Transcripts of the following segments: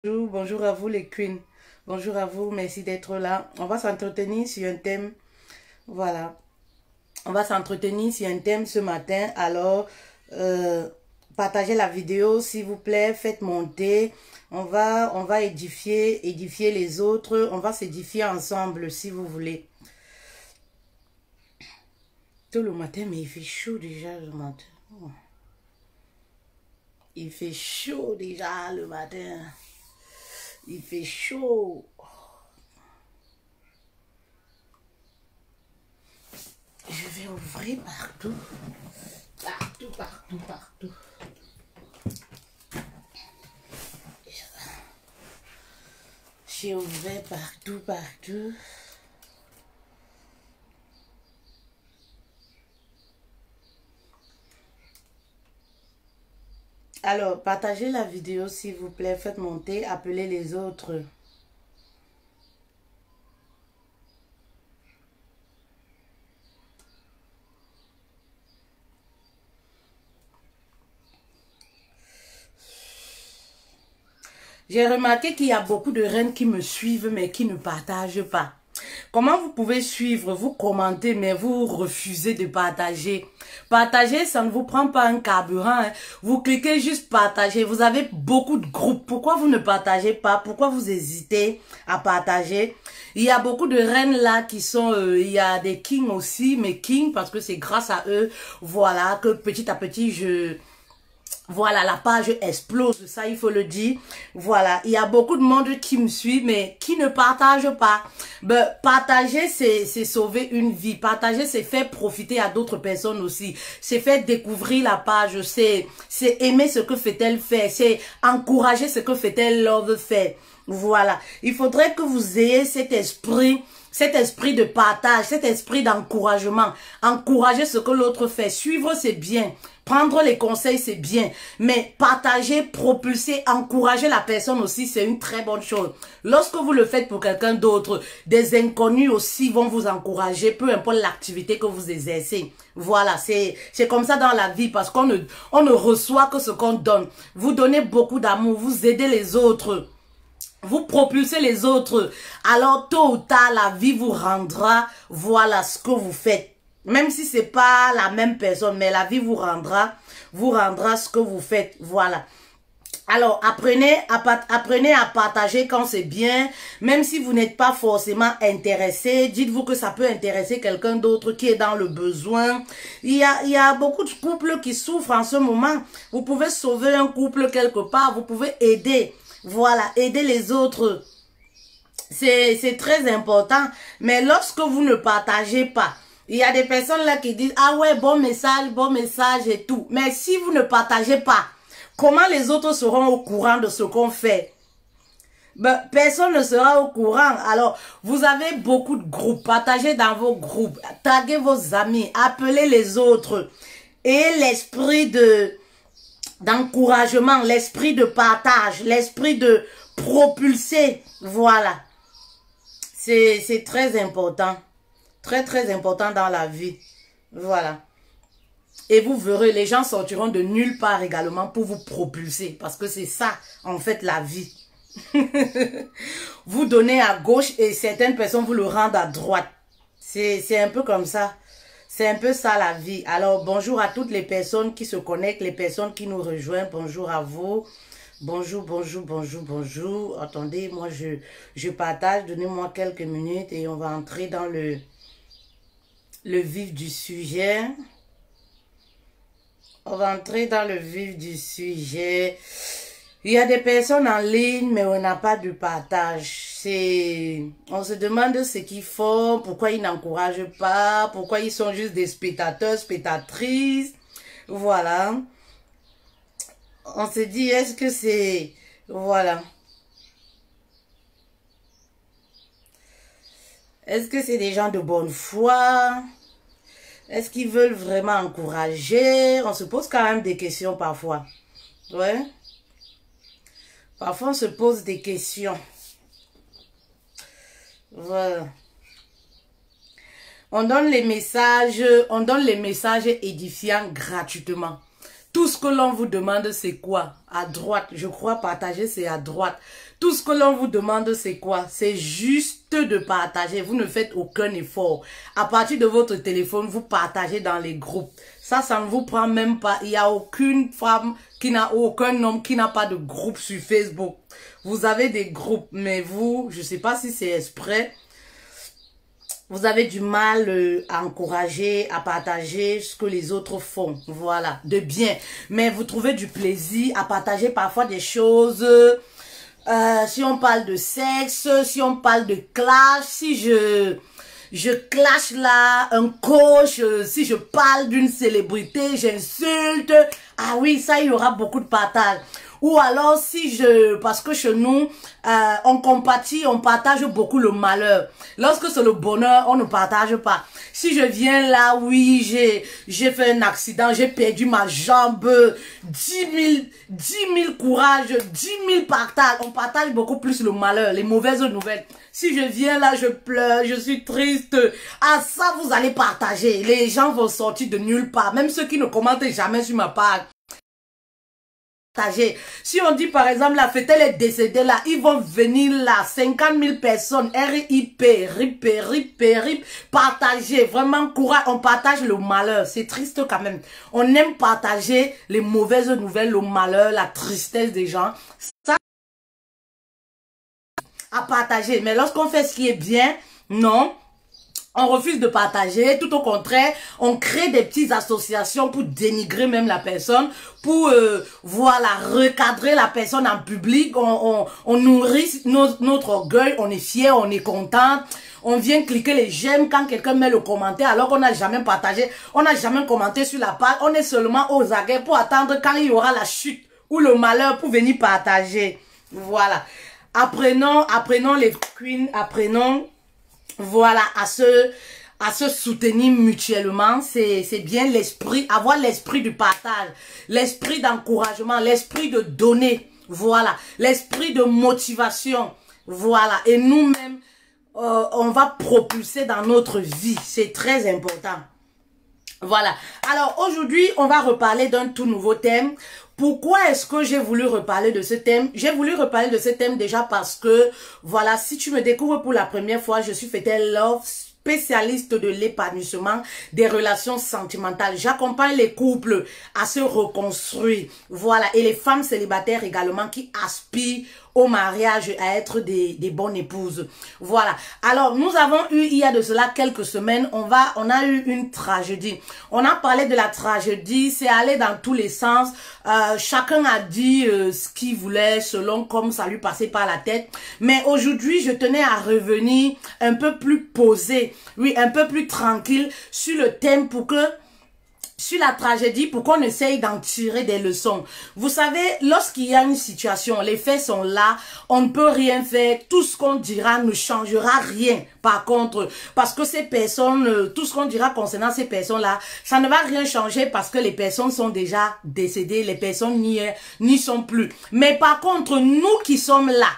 Bonjour, bonjour à vous les queens. Bonjour à vous, merci d'être là. On va s'entretenir sur un thème. Voilà. On va s'entretenir sur un thème ce matin. Alors, partagez la vidéo, s'il vous plaît. Faites monter. On va édifier les autres. On va s'édifier ensemble, si vous voulez. Tout le matin, mais il fait chaud déjà le matin. Il fait chaud déjà le matin. Il fait chaud. Je vais ouvrir partout. Partout, partout, partout. J'ai ouvert partout, partout. Alors, partagez la vidéo s'il vous plaît. Faites monter, appelez les autres. J'ai remarqué qu'il y a beaucoup de reines qui me suivent mais qui ne partagent pas. Comment vous pouvez suivre, vous commentez, mais vous refusez de partager? Partager, ça ne vous prend pas un carburant. Hein. Vous cliquez juste partager. Vous avez beaucoup de groupes. Pourquoi vous ne partagez pas? Pourquoi vous hésitez à partager? Il y a beaucoup de reines là qui sont... il y a des kings aussi, mais kings parce que c'est grâce à eux, voilà, que petit à petit, Voilà, la page explose, ça il faut le dire. Voilà, il y a beaucoup de monde qui me suit, mais qui ne partage pas. Ben, partager, c'est sauver une vie. Partager, c'est faire profiter à d'autres personnes aussi. C'est faire découvrir la page. C'est aimer ce que fait-elle faire. C'est encourager ce que fait-elle love faire. Voilà, il faudrait que vous ayez cet esprit de partage, cet esprit d'encouragement. Encourager ce que l'autre fait. Suivre, c'est bien. Prendre les conseils, c'est bien. Mais partager, propulser, encourager la personne aussi, c'est une très bonne chose. Lorsque vous le faites pour quelqu'un d'autre, des inconnus aussi vont vous encourager, peu importe l'activité que vous exercez. Voilà, c'est comme ça dans la vie parce qu'on ne reçoit que ce qu'on donne. Vous donnez beaucoup d'amour, vous aidez les autres. Vous propulsez les autres, alors tôt ou tard, la vie vous rendra, voilà ce que vous faites. Même si c'est pas la même personne, mais la vie vous rendra ce que vous faites, voilà. Alors, apprenez à partager quand c'est bien, même si vous n'êtes pas forcément intéressé, dites-vous que ça peut intéresser quelqu'un d'autre qui est dans le besoin. Il y a beaucoup de couples qui souffrent en ce moment. Vous pouvez sauver un couple quelque part, vous pouvez aider. Voilà, aider les autres, c'est très important. Mais lorsque vous ne partagez pas, il y a des personnes là qui disent, ah ouais, bon message et tout. Mais si vous ne partagez pas, comment les autres seront au courant de ce qu'on fait? Ben, personne ne sera au courant. Alors, vous avez beaucoup de groupes. Partagez dans vos groupes. Taguez vos amis. Appelez les autres. Et l'esprit d'encouragement, l'esprit de partage, l'esprit de propulser, voilà. C'est très important. Très, très important dans la vie. Voilà. Et vous verrez, les gens sortiront de nulle part également pour vous propulser. Parce que c'est ça, en fait, la vie. Vous donnez à gauche et certaines personnes vous le rendent à droite. C'est un peu comme ça. C'est un peu ça la vie. Alors, bonjour à toutes les personnes qui se connectent, les personnes qui nous rejoignent. Bonjour à vous. Bonjour, bonjour, bonjour, bonjour. Attendez, moi, je partage. Donnez-moi quelques minutes et on va entrer dans le vif du sujet. On va entrer dans le vif du sujet. Il y a des personnes en ligne, mais on n'a pas de partage. On se demande ce qu'ils font, pourquoi ils n'encouragent pas, pourquoi ils sont juste des spectateurs, spectatrices. Voilà. On se dit, est-ce que c'est... Voilà. Est-ce que c'est des gens de bonne foi? Est-ce qu'ils veulent vraiment encourager? On se pose quand même des questions parfois. Ouais. Parfois, on se pose des questions. Voilà. On donne les messages édifiants gratuitement. Tout ce que l'on vous demande, c'est quoi? À droite, je crois partager, c'est à droite. Tout ce que l'on vous demande, c'est quoi? C'est juste de partager. Vous ne faites aucun effort. À partir de votre téléphone, vous partagez dans les groupes. Ça ne vous prend même pas. Il n'y a aucune femme qui n'a, aucun homme qui n'a pas de groupe sur Facebook. Vous avez des groupes, mais vous, je ne sais pas si c'est exprès. Vous avez du mal à encourager, à partager ce que les autres font. Voilà, de bien. Mais vous trouvez du plaisir à partager parfois des choses. Si on parle de sexe, si on parle de clash, si je clash là, un coach, si je parle d'une célébrité, j'insulte. Ah oui, ça, il y aura beaucoup de partage. Ou alors, parce que chez nous, on compatit, on partage beaucoup le malheur. Lorsque c'est le bonheur, on ne partage pas. Si je viens là, oui, j'ai fait un accident, j'ai perdu ma jambe, 10 000 courage, 10 000 partages. On partage beaucoup plus le malheur, les mauvaises nouvelles. Si je viens là, je pleure, je suis triste. Ah, ça, vous allez partager. Les gens vont sortir de nulle part. Même ceux qui ne commentent jamais sur ma page. Si on dit par exemple la fête elle est décédée là, ils vont venir là, 50 000 personnes, RIP, RIP, partager, vraiment courage, on partage le malheur, c'est triste quand même. On aime partager les mauvaises nouvelles, le malheur, la tristesse des gens, ça à partager, mais lorsqu'on fait ce qui est bien, non. On refuse de partager, tout au contraire, on crée des petites associations pour dénigrer même la personne, pour voilà, recadrer la personne en public, on nourrit notre orgueil, on est fier, on est content, on vient cliquer les j'aime quand quelqu'un met le commentaire alors qu'on n'a jamais partagé, on n'a jamais commenté sur la page, on est seulement aux aguets pour attendre quand il y aura la chute ou le malheur pour venir partager. Voilà. Apprenons les queens, apprenons voilà, à se soutenir mutuellement, c'est bien l'esprit, avoir l'esprit du partage, l'esprit d'encouragement, l'esprit de donner, voilà, l'esprit de motivation, voilà, et nous-mêmes, on va propulser dans notre vie, c'est très important. Voilà, alors aujourd'hui, on va reparler d'un tout nouveau thème. Pourquoi est-ce que j'ai voulu reparler de ce thème? J'ai voulu reparler de ce thème déjà parce que, voilà, si tu me découvres pour la première fois, je suis Fetel Love, spécialiste de l'épanouissement des relations sentimentales. J'accompagne les couples à se reconstruire, voilà, et les femmes célibataires également qui aspirent au mariage, à être des bonnes épouses. Voilà. Alors, nous avons eu, il y a de cela quelques semaines, on a eu une tragédie. On a parlé de la tragédie, c'est allé dans tous les sens. Chacun a dit ce qu'il voulait selon comme ça lui passait par la tête. Mais aujourd'hui, je tenais à revenir un peu plus posé, oui, un peu plus tranquille sur le thème pour que sur la tragédie, pour qu'on essaye d'en tirer des leçons. Vous savez, lorsqu'il y a une situation, les faits sont là, on ne peut rien faire, tout ce qu'on dira ne changera rien. Par contre, parce que ces personnes, tout ce qu'on dira concernant ces personnes-là, ça ne va rien changer parce que les personnes sont déjà décédées, les personnes n'y sont plus. Mais par contre, nous qui sommes là,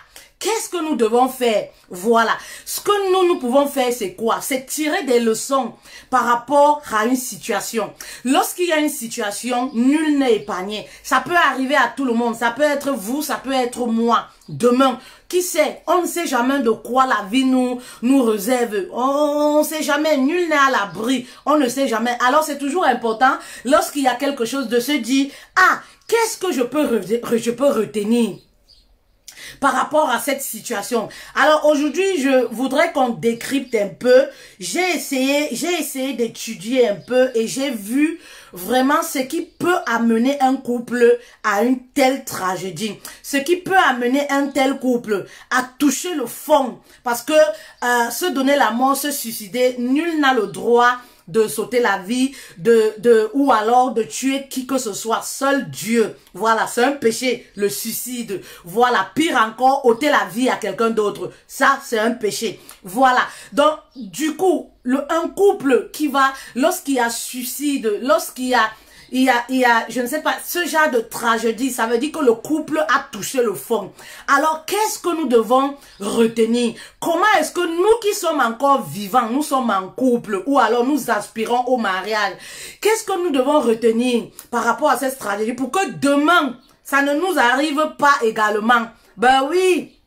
qu'est-ce que nous devons faire? Voilà. Ce que nous pouvons faire, c'est quoi? C'est tirer des leçons par rapport à une situation. Lorsqu'il y a une situation, nul n'est épargné. Ça peut arriver à tout le monde. Ça peut être vous, ça peut être moi. Demain, qui sait? On ne sait jamais de quoi la vie nous réserve. On ne sait jamais. Nul n'est à l'abri. On ne sait jamais. Alors, c'est toujours important, lorsqu'il y a quelque chose, de se dire, ah, qu'est-ce que je peux retenir par rapport à cette situation. Alors aujourd'hui, je voudrais qu'on décrypte un peu. J'ai essayé d'étudier un peu et j'ai vu vraiment ce qui peut amener un couple à une telle tragédie. Ce qui peut amener un tel couple à toucher le fond. Parce que se donner la mort, se suicider, nul n'a le droit de sauter la vie, ou alors de tuer qui que ce soit, seul Dieu. Voilà, c'est un péché, le suicide. Voilà, pire encore, ôter la vie à quelqu'un d'autre. Ça, c'est un péché. Voilà, donc du coup, un couple qui va, lorsqu'il y a suicide, lorsqu'il y a je ne sais pas, ce genre de tragédie, ça veut dire que le couple a touché le fond. Alors, qu'est-ce que nous devons retenir? Comment est-ce que nous qui sommes encore vivants, nous sommes en couple, ou alors nous aspirons au mariage, qu'est-ce que nous devons retenir par rapport à cette tragédie pour que demain, ça ne nous arrive pas également? Ben oui.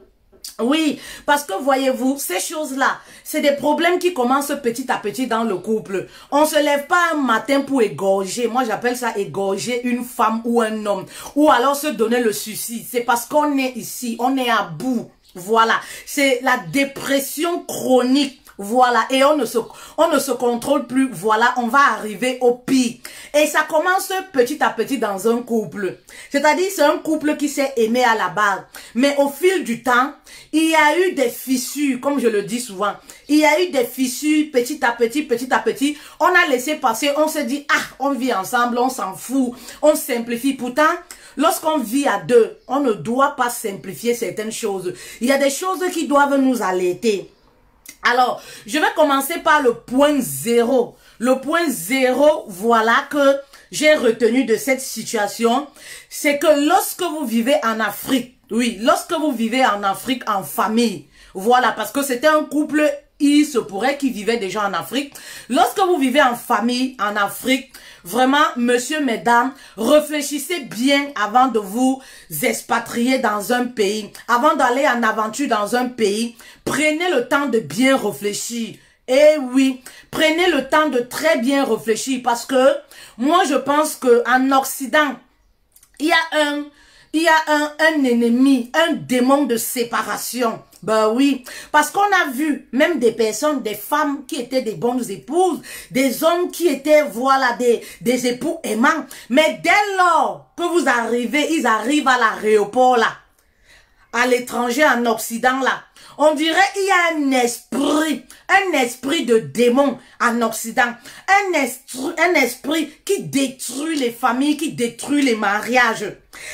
Oui, parce que voyez-vous, ces choses-là, c'est des problèmes qui commencent petit à petit dans le couple. On ne se lève pas un matin pour égorger. Moi, j'appelle ça égorger une femme ou un homme. Ou alors se donner le suicide. C'est parce qu'on est ici, on est à bout. Voilà, c'est la dépression chronique. Voilà, et on ne se contrôle plus. Voilà, on va arriver au pire. Et ça commence petit à petit dans un couple. C'est-à-dire, c'est un couple qui s'est aimé à la base. Mais au fil du temps, il y a eu des fissures, comme je le dis souvent. Il y a eu des fissures petit à petit. On a laissé passer, on s'est dit, ah, on vit ensemble, on s'en fout, on simplifie. Pourtant, lorsqu'on vit à deux, on ne doit pas simplifier certaines choses. Il y a des choses qui doivent nous alerter. Alors, je vais commencer par le point zéro. Le point zéro, voilà que j'ai retenu de cette situation, c'est que lorsque vous vivez en Afrique, oui, lorsque vous vivez en Afrique en famille, voilà, parce que c'était un couple, il se pourrait qu'ils vivaient déjà en Afrique. Lorsque vous vivez en famille en Afrique, vraiment, monsieur, mesdames, réfléchissez bien avant de vous expatrier dans un pays, avant d'aller en aventure dans un pays. Prenez le temps de bien réfléchir. Eh oui, prenez le temps de très bien réfléchir parce que moi, je pense qu'en Occident, il y a un ennemi, un démon de séparation. Ben oui, parce qu'on a vu même des personnes, des femmes qui étaient des bonnes épouses, des hommes qui étaient, voilà, des époux aimants. Mais dès lors que vous arrivez, ils arrivent à l'aéroport là, à l'étranger, en Occident là, on dirait il y a un esprit de démon en Occident, un esprit qui détruit les familles, qui détruit les mariages.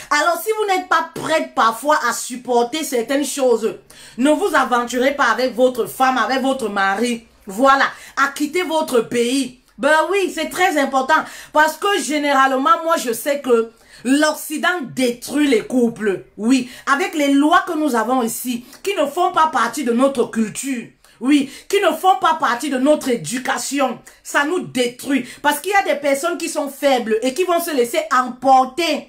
Alors si vous n'êtes pas prête parfois à supporter certaines choses, ne vous aventurez pas avec votre femme, avec votre mari, voilà, à quitter votre pays. Ben oui, c'est très important parce que généralement, moi je sais que l'Occident détruit les couples, oui, avec les lois que nous avons ici, qui ne font pas partie de notre culture, oui, qui ne font pas partie de notre éducation. Ça nous détruit, parce qu'il y a des personnes qui sont faibles et qui vont se laisser emporter,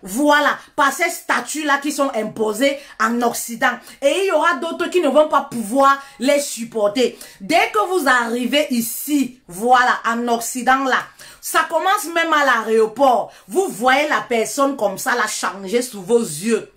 voilà, par ces statuts-là qui sont imposés en Occident. Et il y aura d'autres qui ne vont pas pouvoir les supporter. Dès que vous arrivez ici, voilà, en Occident, là, ça commence même à l'aéroport. Vous voyez la personne comme ça, la changer sous vos yeux.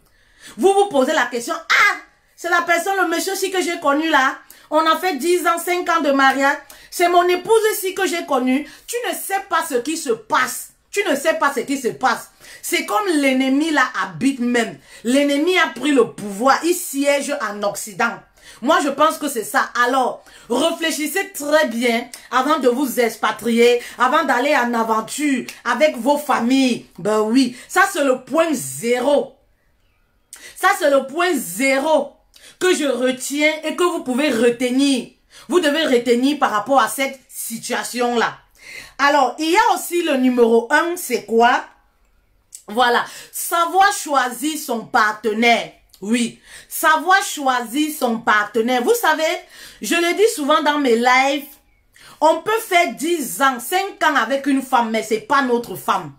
Vous vous posez la question, ah, c'est la personne, le monsieur aussi que j'ai connu là. On a fait 10 ans, 5 ans de mariage. C'est mon épouse ici que j'ai connue. Tu ne sais pas ce qui se passe. Tu ne sais pas ce qui se passe. C'est comme l'ennemi là habite même. L'ennemi a pris le pouvoir. Il siège en Occident. Moi, je pense que c'est ça. Alors, réfléchissez très bien avant de vous expatrier, avant d'aller en aventure avec vos familles. Ben oui, ça c'est le point zéro. Ça c'est le point zéro que je retiens et que vous pouvez retenir. Vous devez retenir par rapport à cette situation-là. Alors, il y a aussi le numéro 1, c'est quoi? Voilà, savoir choisir son partenaire. Oui, savoir choisir son partenaire. Vous savez, je le dis souvent dans mes lives, on peut faire 10 ans, 5 ans avec une femme, mais c'est pas notre femme.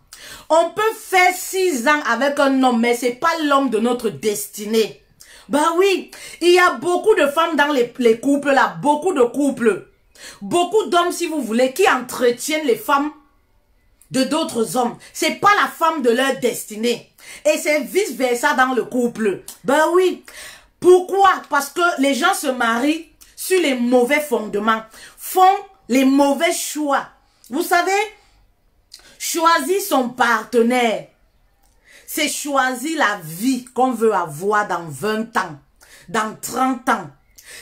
On peut faire 6 ans avec un homme, mais c'est pas l'homme de notre destinée. Ben oui, il y a beaucoup de femmes dans les couples là, beaucoup de couples. Beaucoup d'hommes, si vous voulez, qui entretiennent les femmes de d'autres hommes. C'est pas la femme de leur destinée. Et c'est vice-versa dans le couple. Ben oui. Pourquoi? Parce que les gens se marient sur les mauvais fondements. Font les mauvais choix. Vous savez, choisir son partenaire, c'est choisir la vie qu'on veut avoir dans 20 ans, dans 30 ans.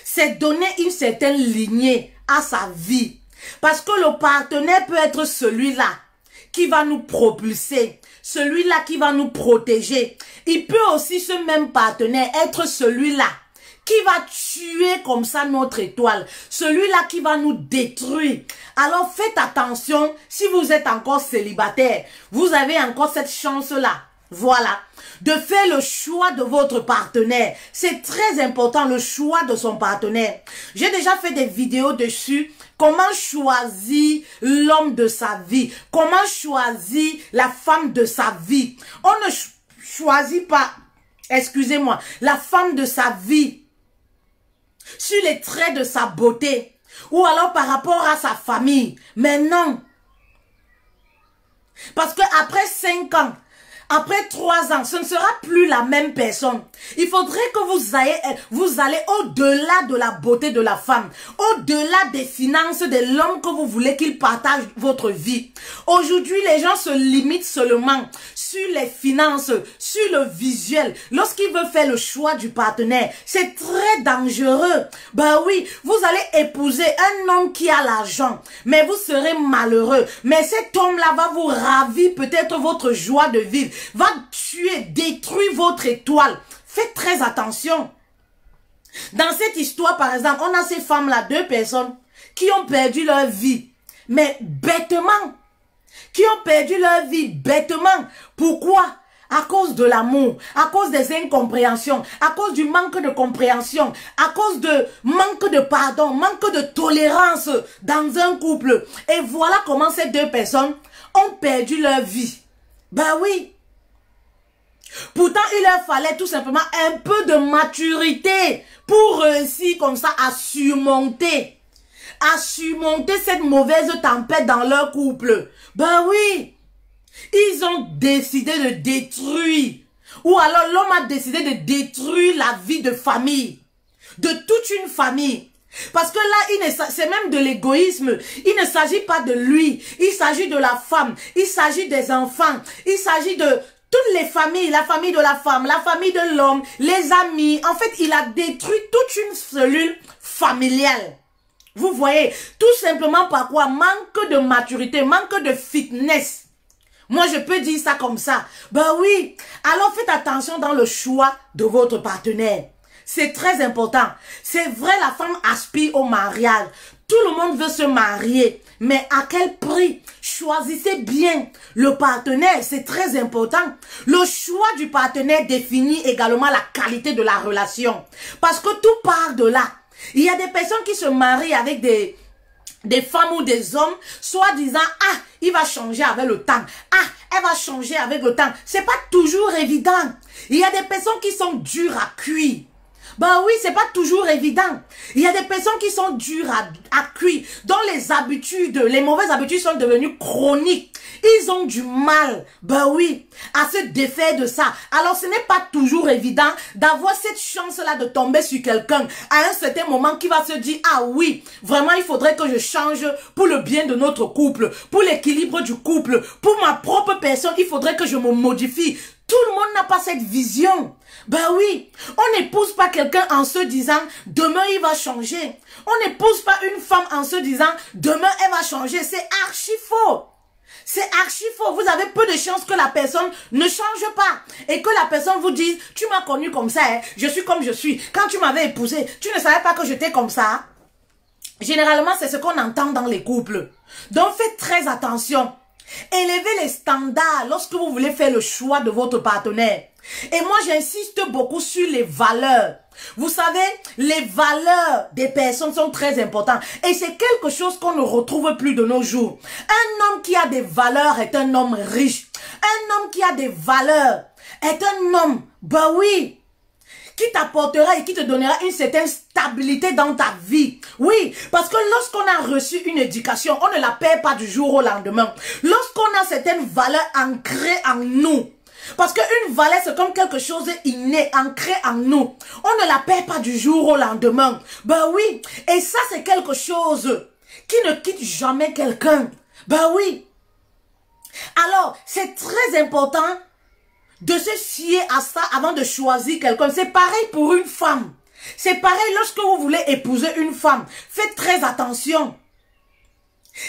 C'est donner une certaine lignée à sa vie. Parce que le partenaire peut être celui-là qui va nous propulser, celui-là qui va nous protéger. Il peut aussi, ce même partenaire, être celui-là qui va tuer comme ça notre étoile, celui-là qui va nous détruire. Alors faites attention, si vous êtes encore célibataire, vous avez encore cette chance-là. Voilà, de faire le choix de votre partenaire. C'est très important, le choix de son partenaire. J'ai déjà fait des vidéos dessus. Comment choisir l'homme de sa vie? Comment choisir la femme de sa vie? On ne choisit pas, excusez-moi, la femme de sa vie sur les traits de sa beauté ou alors par rapport à sa famille. Mais non. Parce que après 5 ans, après 3 ans, ce ne sera plus la même personne. Il faudrait que vous allez au-delà de la beauté de la femme, au-delà des finances de l'homme que vous voulez qu'il partage votre vie. Aujourd'hui, les gens se limitent seulement sur les finances, sur le visuel. Lorsqu'ils veulent faire le choix du partenaire, c'est très dangereux. Bah oui, vous allez épouser un homme qui a l'argent, mais vous serez malheureux. Mais cet homme-là va vous ravir peut-être votre joie de vivre, va tuer, détruire votre étoile. Faites très attention. Dans cette histoire, par exemple, on a ces femmes-là, 2 personnes qui ont perdu leur vie, mais bêtement. Qui ont perdu leur vie bêtement. Pourquoi? À cause de l'amour, à cause des incompréhensions, à cause du manque de compréhension, à cause de manque de pardon, manque de tolérance dans un couple. Et voilà comment ces 2 personnes ont perdu leur vie. Ben oui. Pourtant, il leur fallait tout simplement un peu de maturité pour réussir comme ça à surmonter cette mauvaise tempête dans leur couple. Ben oui, ils ont décidé de détruire, ou alors l'homme a décidé de détruire la vie de famille, de toute une famille. Parce que là, c'est même de l'égoïsme. Il ne s'agit pas de lui, il s'agit de la femme, il s'agit des enfants, il s'agit de toutes les familles, la famille de la femme, la famille de l'homme, les amis. En fait, il a détruit toute une cellule familiale. Vous voyez, tout simplement par quoi? Manque de maturité, manque de fitness. Moi, je peux dire ça comme ça. Ben oui, alors faites attention dans le choix de votre partenaire. C'est très important. C'est vrai, la femme aspire au mariage. Tout le monde veut se marier. Mais à quel prix? Choisissez bien le partenaire. C'est très important. Le choix du partenaire définit également la qualité de la relation. Parce que tout part de là. Il y a des personnes qui se marient avec des femmes ou des hommes, soit disant, ah, il va changer avec le temps. Ah, elle va changer avec le temps. C'est pas toujours évident. Il y a des personnes qui sont dures à cuire. Ben oui, c'est pas toujours évident. Il y a des personnes qui sont dures à cuire, dont les mauvaises habitudes sont devenues chroniques. Ils ont du mal, ben oui, à se défaire de ça. Alors ce n'est pas toujours évident d'avoir cette chance-là de tomber sur quelqu'un à un certain moment qui va se dire, ah oui, vraiment il faudrait que je change pour le bien de notre couple, pour l'équilibre du couple, pour ma propre personne, il faudrait que je me modifie. Tout le monde n'a pas cette vision. Ben oui, on n'épouse pas quelqu'un en se disant, demain il va changer. On n'épouse pas une femme en se disant, demain elle va changer. C'est archi faux. C'est archi faux. Vous avez peu de chances que la personne ne change pas. Et que la personne vous dise, tu m'as connu comme ça, hein, je suis comme je suis. Quand tu m'avais épousé, tu ne savais pas que j'étais comme ça. Généralement, c'est ce qu'on entend dans les couples. Donc faites très attention. Élevez les standards lorsque vous voulez faire le choix de votre partenaire. Et moi, j'insiste beaucoup sur les valeurs. Vous savez, les valeurs des personnes sont très importantes. Et c'est quelque chose qu'on ne retrouve plus de nos jours. Un homme qui a des valeurs est un homme riche. Un homme qui a des valeurs est un homme, ben oui, qui t'apportera et qui te donnera une certaine stabilité dans ta vie. Oui, parce que lorsqu'on a reçu une éducation, on ne la perd pas du jour au lendemain. Lorsqu'on a certaines valeurs ancrées en nous, parce qu'une valeur, c'est comme quelque chose inné, ancré en nous. On ne la perd pas du jour au lendemain. Ben oui, et ça c'est quelque chose qui ne quitte jamais quelqu'un. Ben oui. Alors, c'est très important de se fier à ça avant de choisir quelqu'un. C'est pareil pour une femme. C'est pareil lorsque vous voulez épouser une femme. Faites très attention.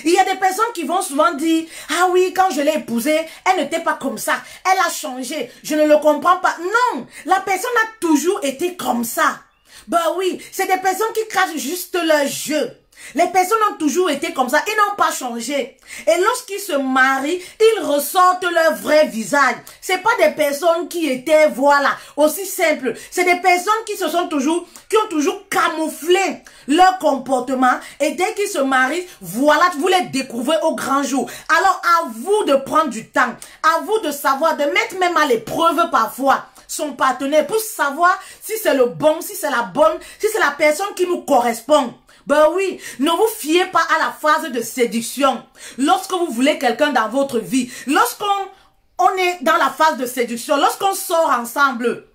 Il y a des personnes qui vont souvent dire, ah oui, quand je l'ai épousée, elle n'était pas comme ça. Elle a changé. Je ne le comprends pas. Non, la personne a toujours été comme ça. Ben oui, c'est des personnes qui cachent juste leur jeu. Les personnes ont toujours été comme ça, ils n'ont pas changé. Et lorsqu'ils se marient, ils ressortent leur vrai visage. C'est pas des personnes qui étaient, voilà, aussi simples. C'est des personnes qui ont toujours camouflé leur comportement. Et dès qu'ils se marient, voilà, vous les découvrez au grand jour. Alors, à vous de prendre du temps, à vous de savoir, de mettre même à l'épreuve parfois son partenaire pour savoir si c'est le bon, si c'est la bonne, si c'est la personne qui nous correspond. Ben oui, ne vous fiez pas à la phase de séduction. Lorsque vous voulez quelqu'un dans votre vie, lorsqu'on est dans la phase de séduction, lorsqu'on sort ensemble,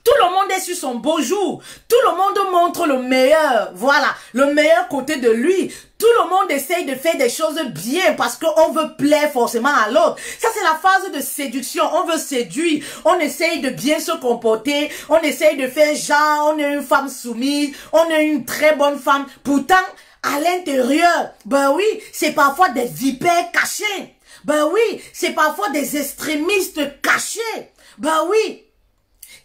tout le monde est sur son beau jour. Tout le monde montre le meilleur. Voilà, le meilleur côté de lui. Tout le monde essaye de faire des choses bien parce qu'on veut plaire forcément à l'autre. Ça, c'est la phase de séduction. On veut séduire. On essaye de bien se comporter. On essaye de faire genre, on est une femme soumise. On est une très bonne femme. Pourtant, à l'intérieur, ben oui, c'est parfois des vipères cachées. Ben oui, c'est parfois des extrémistes cachés. Ben oui,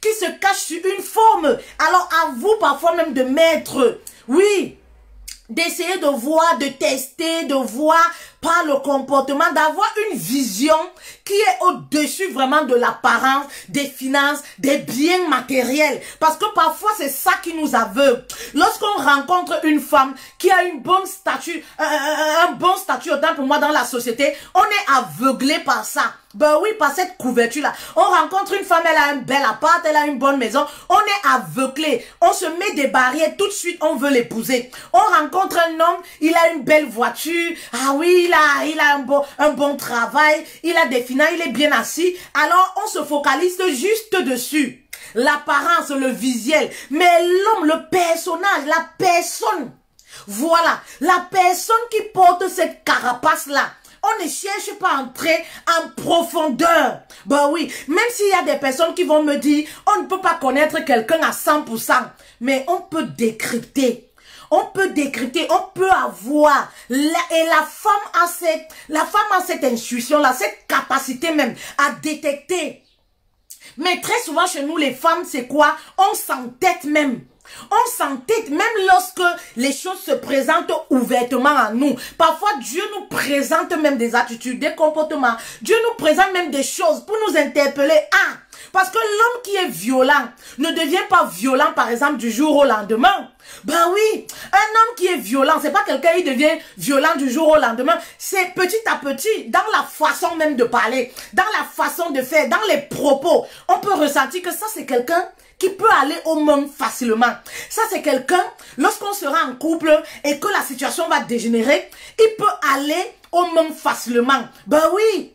qui se cachent sur une forme. Alors à vous parfois même de mettre, oui, d'essayer de voir, de tester, de voir par le comportement, d'avoir une vision qui est au-dessus vraiment de l'apparence, des finances, des biens matériels. Parce que parfois, c'est ça qui nous aveugle. Lorsqu'on rencontre une femme qui a une bonne statue, un bon statut autant pour moi dans la société, on est aveuglé par ça. Ben oui, par cette couverture-là. On rencontre une femme, elle a un bel appart, elle a une bonne maison. On est aveuglé. On se met des barrières, tout de suite, on veut l'épouser. On rencontre un homme, il a une belle voiture. Ah oui, il a un bon travail. Il a des finances, il est bien assis. Alors, on se focalise juste dessus. L'apparence, le visuel. Mais l'homme, le personnage, la personne. Voilà, la personne qui porte cette carapace-là. On ne cherche pas à entrer en profondeur. Ben oui, même s'il y a des personnes qui vont me dire, on ne peut pas connaître quelqu'un à 100%. Mais on peut décrypter. On peut décrypter, on peut avoir. Et la femme a cette intuition-là, cette capacité même à détecter. Mais très souvent chez nous, les femmes, c'est quoi? On s'entête même. On s'entête même lorsque les choses se présentent ouvertement à nous. Parfois, Dieu nous présente même des attitudes, des comportements. Dieu nous présente même des choses pour nous interpeller. Ah, parce que l'homme qui est violent ne devient pas violent, par exemple, du jour au lendemain. Ben oui, un homme qui est violent, c'est pas quelqu'un qui devient violent du jour au lendemain. C'est petit à petit, dans la façon même de parler, dans la façon de faire, dans les propos. On peut ressentir que ça, c'est quelqu'un qui peut aller au monde facilement. Ça, c'est quelqu'un, lorsqu'on sera en couple et que la situation va dégénérer, il peut aller au monde facilement. Ben oui,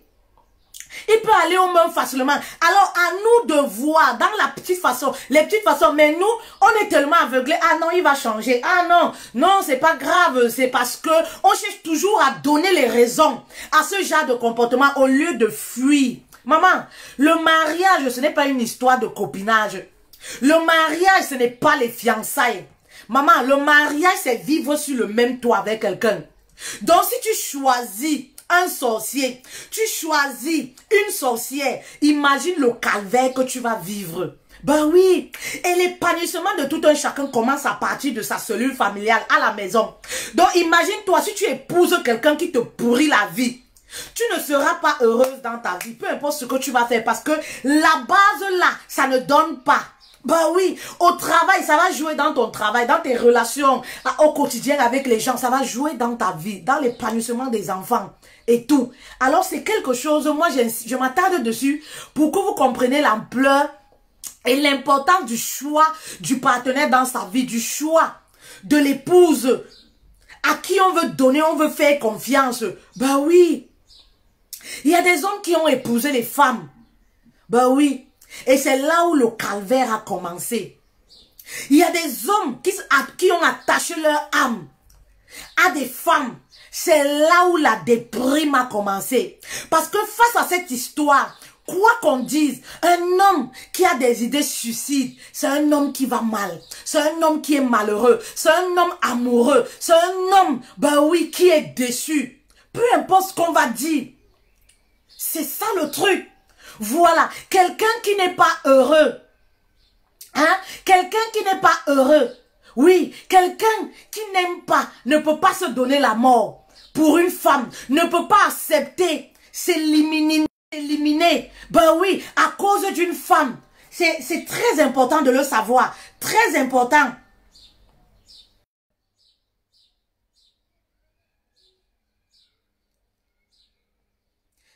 il peut aller au monde facilement. Alors, à nous de voir dans la petite façon, les petites façons, mais nous, on est tellement aveuglés. Ah non, il va changer. Ah non, non, c'est pas grave. C'est parce que on cherche toujours à donner les raisons à ce genre de comportement au lieu de fuir. Maman, le mariage, ce n'est pas une histoire de copinage. Le mariage, ce n'est pas les fiançailles. Maman, le mariage, c'est vivre sur le même toit avec quelqu'un. Donc, si tu choisis un sorcier, tu choisis une sorcière, imagine le calvaire que tu vas vivre. Ben oui, et l'épanouissement de tout un chacun commence à partir de sa cellule familiale à la maison. Donc, imagine-toi, si tu épouses quelqu'un qui te pourrit la vie, tu ne seras pas heureuse dans ta vie, peu importe ce que tu vas faire, parce que la base là, ça ne donne pas. Ben oui, au travail, ça va jouer dans ton travail, dans tes relations au quotidien avec les gens, ça va jouer dans ta vie, dans l'épanouissement des enfants et tout. Alors c'est quelque chose, moi je m'attarde dessus pour que vous compreniez l'ampleur et l'importance du choix du partenaire dans sa vie, du choix de l'épouse à qui on veut donner, on veut faire confiance. Ben oui, il y a des hommes qui ont épousé les femmes. Ben oui. Et c'est là où le calvaire a commencé. Il y a des hommes qui ont attaché leur âme à des femmes. C'est là où la déprime a commencé. Parce que face à cette histoire, quoi qu'on dise, un homme qui a des idées suicides, c'est un homme qui va mal. C'est un homme qui est malheureux. C'est un homme amoureux. C'est un homme, ben oui, qui est déçu. Peu importe ce qu'on va dire. C'est ça le truc. Voilà, quelqu'un qui n'est pas heureux, hein, Quelqu'un qui n'est pas heureux. Oui, quelqu'un qui n'aime pas, ne peut pas se donner la mort pour une femme, ne peut pas accepter, s'éliminer. Ben oui, à cause d'une femme. C'est très important de le savoir. Très important.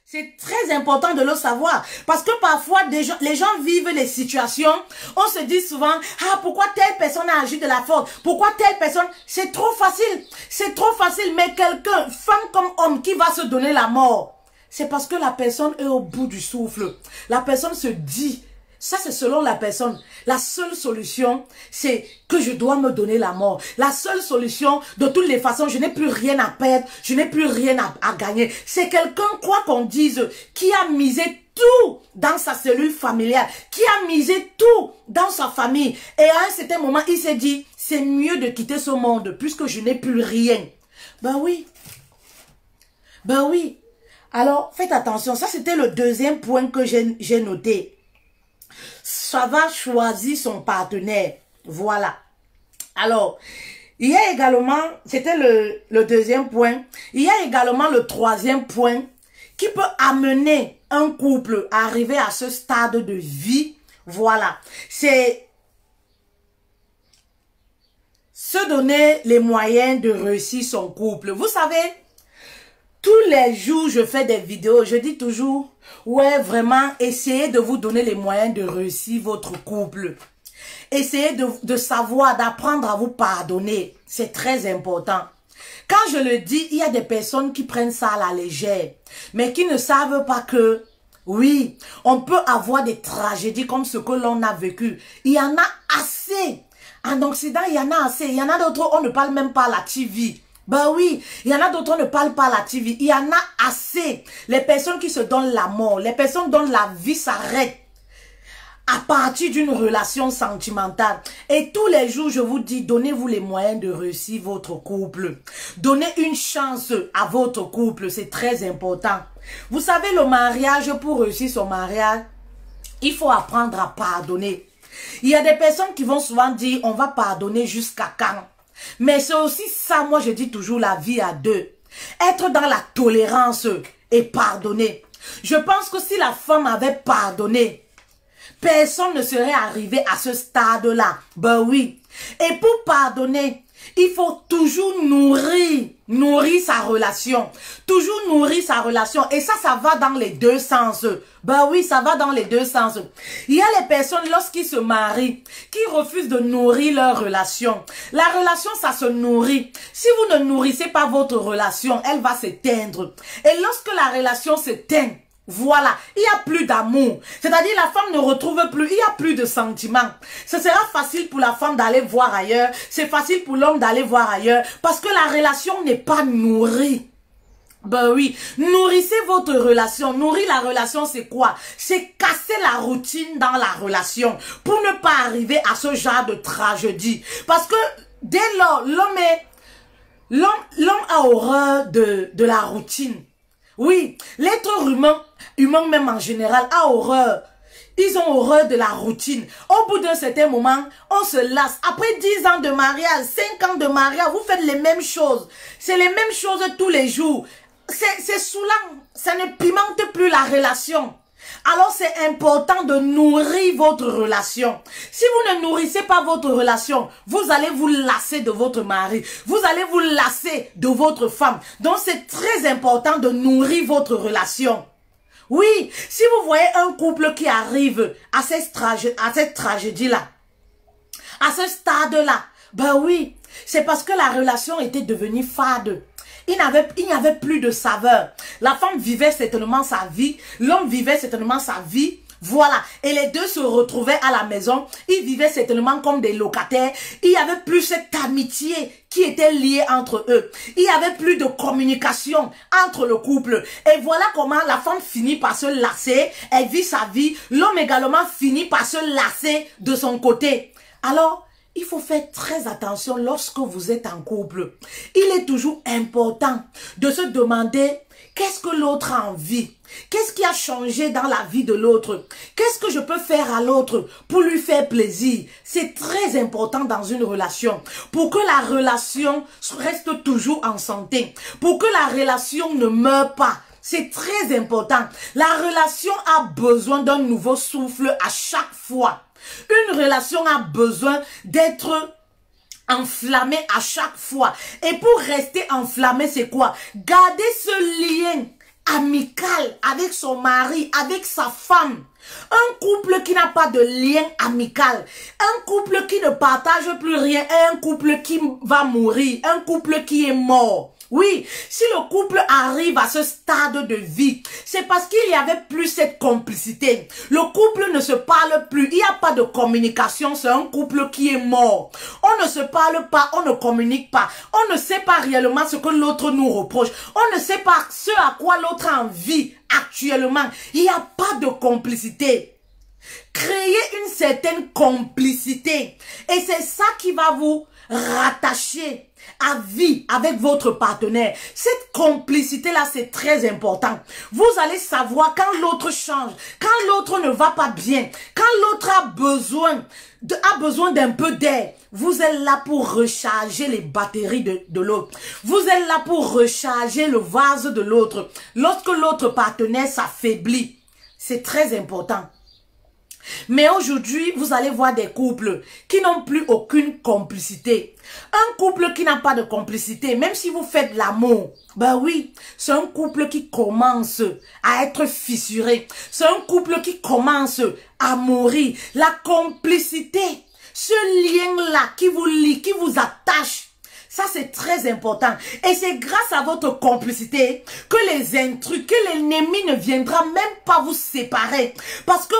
C'est très important de le savoir. Parce que parfois, les gens vivent les situations. On se dit souvent, ah, pourquoi telle personne a agi de la faute? Pourquoi telle personne? C'est trop facile. C'est trop facile. Mais quelqu'un, femme comme homme, qui va se donner la mort, c'est parce que la personne est au bout du souffle. La personne se dit, ça c'est selon la personne, la seule solution, c'est que je dois me donner la mort. La seule solution, de toutes les façons, je n'ai plus rien à perdre, je n'ai plus rien à gagner. C'est quelqu'un, quoi qu'on dise, qui a misé tout dans sa cellule familiale, qui a misé tout dans sa famille. Et à un certain moment, il s'est dit, c'est mieux de quitter ce monde puisque je n'ai plus rien. Ben oui. Ben oui. Alors, faites attention. Ça, c'était le deuxième point que j'ai noté. Ça va choisir son partenaire. Voilà. Alors, il y a également, c'était le deuxième point, il y a également le troisième point qui peut amener un couple à arriver à ce stade de vie. Voilà. C'est se donner les moyens de réussir son couple. Vous savez, tous les jours, je fais des vidéos, je dis toujours, ouais, vraiment, essayez de vous donner les moyens de réussir votre couple. Essayez de savoir, d'apprendre à vous pardonner. C'est très important. Quand je le dis, il y a des personnes qui prennent ça à la légère, mais qui ne savent pas que, oui, on peut avoir des tragédies comme ce que l'on a vécu. Il y en a assez. En Occident, il y en a assez. Il y en a d'autres, on ne parle même pas à la TV. Ben oui, il y en a d'autres, on ne parle pas à la TV. Il y en a assez. Les personnes qui se donnent la mort, les personnes dont la vie s'arrête à partir d'une relation sentimentale. Et tous les jours, je vous dis, donnez-vous les moyens de réussir votre couple. Donnez une chance à votre couple, c'est très important. Vous savez, le mariage, pour réussir son mariage, il faut apprendre à pardonner. Il y a des personnes qui vont souvent dire, on va pardonner jusqu'à quand? Mais c'est aussi ça, moi je dis toujours, la vie à deux. Être dans la tolérance et pardonner. Je pense que si la femme avait pardonné, personne ne serait arrivé à ce stade-là. Ben oui. Et pour pardonner, il faut toujours nourrir sa relation. Toujours nourrir sa relation. Et ça va dans les deux sens. Ben oui, ça va dans les deux sens. Il y a les personnes, lorsqu'ils se marient, qui refusent de nourrir leur relation. La relation, ça se nourrit. Si vous ne nourrissez pas votre relation, elle va s'éteindre. Et lorsque la relation s'éteint, voilà, il n'y a plus d'amour. C'est-à-dire la femme ne retrouve plus, il n'y a plus de sentiments. Ce sera facile pour la femme d'aller voir ailleurs. C'est facile pour l'homme d'aller voir ailleurs. Parce que la relation n'est pas nourrie. Ben oui, nourrissez votre relation. Nourrir la relation, c'est quoi? C'est casser la routine dans la relation. Pour ne pas arriver à ce genre de tragédie. Parce que dès lors, l'homme a horreur de la routine. Oui, l'être humain même en général, a horreur. Ils ont horreur de la routine. Au bout d'un certain moment, on se lasse. Après 10 ans de mariage, 5 ans de mariage, vous faites les mêmes choses. C'est les mêmes choses tous les jours. C'est saoulant. Ça ne pimente plus la relation. Alors c'est important de nourrir votre relation. Si vous ne nourrissez pas votre relation, vous allez vous lasser de votre mari. Vous allez vous lasser de votre femme. Donc c'est très important de nourrir votre relation. Oui, si vous voyez un couple qui arrive à cette tragédie-là, à ce stade-là, ben oui, c'est parce que la relation était devenue fade. Il n'y avait plus de saveur. La femme vivait certainement sa vie. L'homme vivait certainement sa vie. Voilà. Et les deux se retrouvaient à la maison. Ils vivaient certainement comme des locataires. Il n'y avait plus cette amitié qui était liée entre eux. Il n'y avait plus de communication entre le couple. Et voilà comment la femme finit par se lasser. Elle vit sa vie. L'homme également finit par se lasser de son côté. Alors, il faut faire très attention lorsque vous êtes en couple. Il est toujours important de se demander qu'est-ce que l'autre a envie? Qu'est-ce qui a changé dans la vie de l'autre? Qu'est-ce que je peux faire à l'autre pour lui faire plaisir? C'est très important dans une relation. Pour que la relation reste toujours en santé. Pour que la relation ne meure pas. C'est très important. La relation a besoin d'un nouveau souffle à chaque fois. Une relation a besoin d'être enflammée à chaque fois. Et pour rester enflammée, c'est quoi? Garder ce lien amical avec son mari, avec sa femme. Un couple qui n'a pas de lien amical, un couple qui ne partage plus rien, un couple qui va mourir, un couple qui est mort. Oui, si le couple arrive à ce stade de vie, c'est parce qu'il n'y avait plus cette complicité. Le couple ne se parle plus, il n'y a pas de communication, c'est un couple qui est mort. On ne se parle pas, on ne communique pas, on ne sait pas réellement ce que l'autre nous reproche, on ne sait pas ce à quoi l'autre a envie actuellement. Il n'y a pas de complicité. Créez une certaine complicité et c'est ça qui va vous rattacher à vie avec votre partenaire. Cette complicité-là, c'est très important. Vous allez savoir quand l'autre change, quand l'autre ne va pas bien, quand l'autre a besoin d'un peu d'air. Vous êtes là pour recharger les batteries de l'autre. Vous êtes là pour recharger le vase de l'autre. Lorsque l'autre partenaire s'affaiblit, c'est très important. Mais aujourd'hui, vous allez voir des couples qui n'ont plus aucune complicité. Un couple qui n'a pas de complicité, même si vous faites l'amour, ben oui, c'est un couple qui commence à être fissuré. C'est un couple qui commence à mourir. La complicité, ce lien-là qui vous lie, qui vous attache, ça, c'est très important. Et c'est grâce à votre complicité que les intrus, que l'ennemi ne viendra même pas vous séparer. Parce que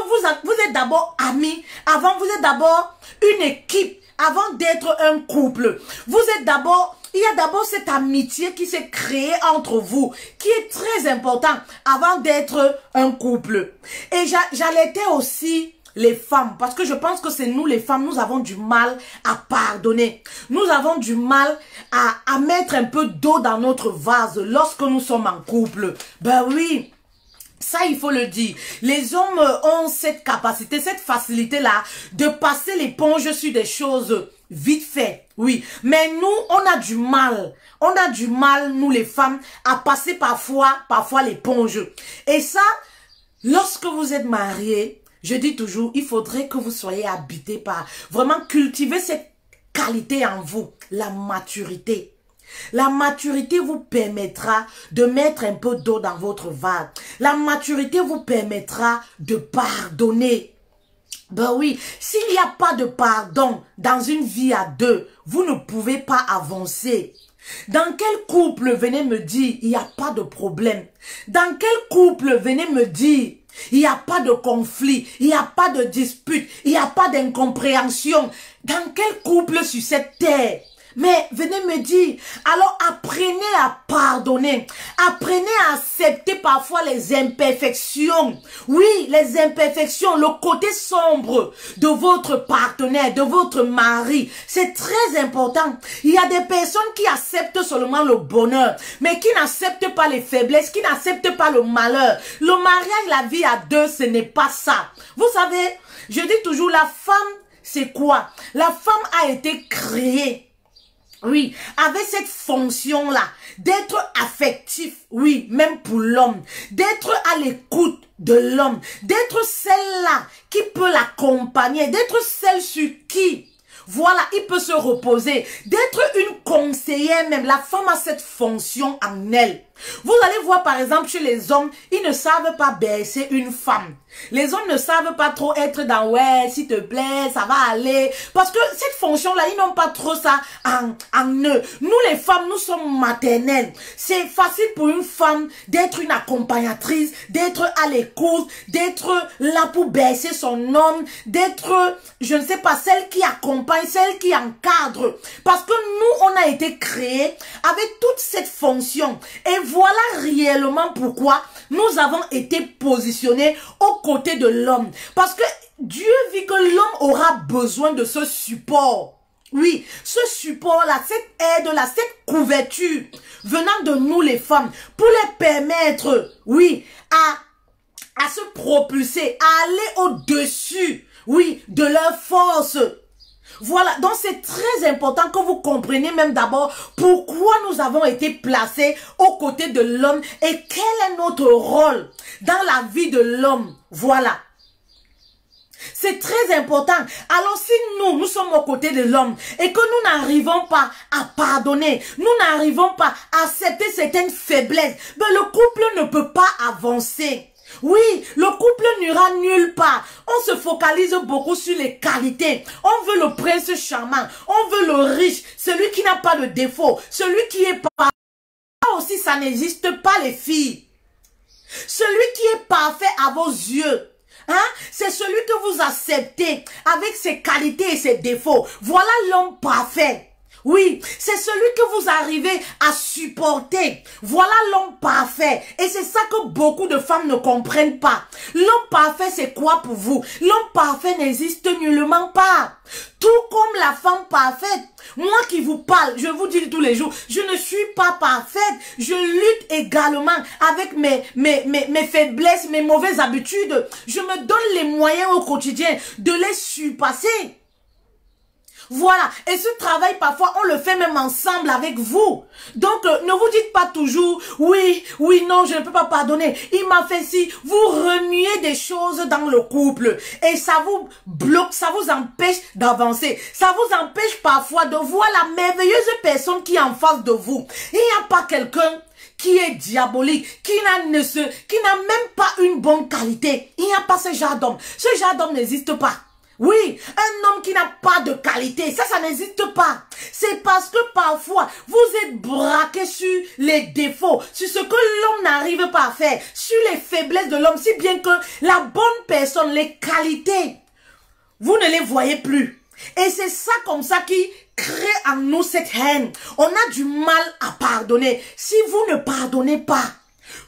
vous êtes d'abord amis. Avant, vous êtes d'abord une équipe. Avant d'être un couple. Vous êtes d'abord... Il y a d'abord cette amitié qui s'est créée entre vous, qui est très important avant d'être un couple. Et j'allaitais aussi les femmes, parce que je pense que c'est nous les femmes, nous avons du mal à pardonner. Nous avons du mal à mettre un peu d'eau dans notre vase lorsque nous sommes en couple. Ben oui, ça il faut le dire. Les hommes ont cette capacité, cette facilité-là de passer l'éponge sur des choses vite fait. Oui, mais nous, on a du mal. On a du mal, nous les femmes, à passer parfois l'éponge. Et ça, lorsque vous êtes mariés, je dis toujours, il faudrait que vous soyez habités par, vraiment cultiver cette qualité en vous, la maturité. La maturité vous permettra de mettre un peu d'eau dans votre vase. La maturité vous permettra de pardonner. Ben oui, s'il n'y a pas de pardon dans une vie à deux, vous ne pouvez pas avancer. Dans quel couple, venez me dire, il n'y a pas de problème? Dans quel couple, venez me dire, il n'y a pas de conflit, il n'y a pas de dispute, il n'y a pas d'incompréhension? Dans quel couple sur cette terre? Mais venez me dire, alors apprenez à pardonner, apprenez à accepter parfois les imperfections. Oui, les imperfections, le côté sombre de votre partenaire, de votre mari, c'est très important. Il y a des personnes qui acceptent seulement le bonheur, mais qui n'acceptent pas les faiblesses, qui n'acceptent pas le malheur. Le mariage, la vie à deux, ce n'est pas ça. Vous savez, je dis toujours, la femme, c'est quoi? La femme a été créée. Oui, avec cette fonction-là, d'être affectif, oui, même pour l'homme, d'être à l'écoute de l'homme, d'être celle-là qui peut l'accompagner, d'être celle sur qui, voilà, il peut se reposer, d'être une conseillère même. La femme a cette fonction en elle. Vous allez voir par exemple chez les hommes, ils ne savent pas bercer une femme. Les hommes ne savent pas trop être dans ouais, s'il te plaît, ça va aller. Parce que cette fonction-là, ils n'ont pas trop ça en eux. Nous les femmes, nous sommes maternelles. C'est facile pour une femme d'être une accompagnatrice, d'être à l'écoute, d'être là pour bercer son homme, d'être, je ne sais pas, celle qui accompagne, celle qui encadre. Parce que nous, on a été créés avec toute cette fonction. Et voilà réellement pourquoi nous avons été positionnés aux côtés de l'homme. Parce que Dieu vit que l'homme aura besoin de ce support. Oui, ce support-là, cette aide-là, cette couverture venant de nous les femmes pour les permettre, oui, à se propulser, à aller au-dessus, oui, de leur force. Voilà, donc c'est très important que vous compreniez même d'abord pourquoi nous avons été placés aux côtés de l'homme et quel est notre rôle dans la vie de l'homme. Voilà. C'est très important. Alors si nous sommes aux côtés de l'homme et que nous n'arrivons pas à pardonner, nous n'arrivons pas à accepter certaines faiblesses, ben le couple ne peut pas avancer. Oui, le couple n'ira nulle part. On se focalise beaucoup sur les qualités. On veut le prince charmant, on veut le riche, celui qui n'a pas de défaut, celui qui est parfait. Aussi, ça n'existe pas les filles. Celui qui est parfait à vos yeux. Hein? C'est celui que vous acceptez avec ses qualités et ses défauts. Voilà l'homme parfait. Oui, c'est celui que vous arrivez à supporter. Voilà l'homme parfait. Et c'est ça que beaucoup de femmes ne comprennent pas. L'homme parfait, c'est quoi pour vous? L'homme parfait n'existe nullement pas. Tout comme la femme parfaite. Moi qui vous parle, je vous dis tous les jours, je ne suis pas parfaite. Je lutte également avec mes faiblesses, mes mauvaises habitudes. Je me donne les moyens au quotidien de les surpasser. Voilà, et ce travail parfois on le fait même ensemble avec vous. Donc ne vous dites pas toujours oui, non, je ne peux pas pardonner, il m'a fait ci. Vous remuez des choses dans le couple et ça vous bloque, ça vous empêche d'avancer. Ça vous empêche parfois de voir la merveilleuse personne qui est en face de vous. Il n'y a pas quelqu'un qui est diabolique, qui n'a même pas une bonne qualité. Il n'y a pas ce genre d'homme. Ce genre d'homme n'existe pas. Oui, un homme qui n'a pas de qualité, ça n'existe pas. C'est parce que parfois, vous êtes braqué sur les défauts, sur ce que l'homme n'arrive pas à faire, sur les faiblesses de l'homme, si bien que la bonne personne, les qualités, vous ne les voyez plus. Et c'est ça comme ça qui crée en nous cette haine. On a du mal à pardonner. Si vous ne pardonnez pas,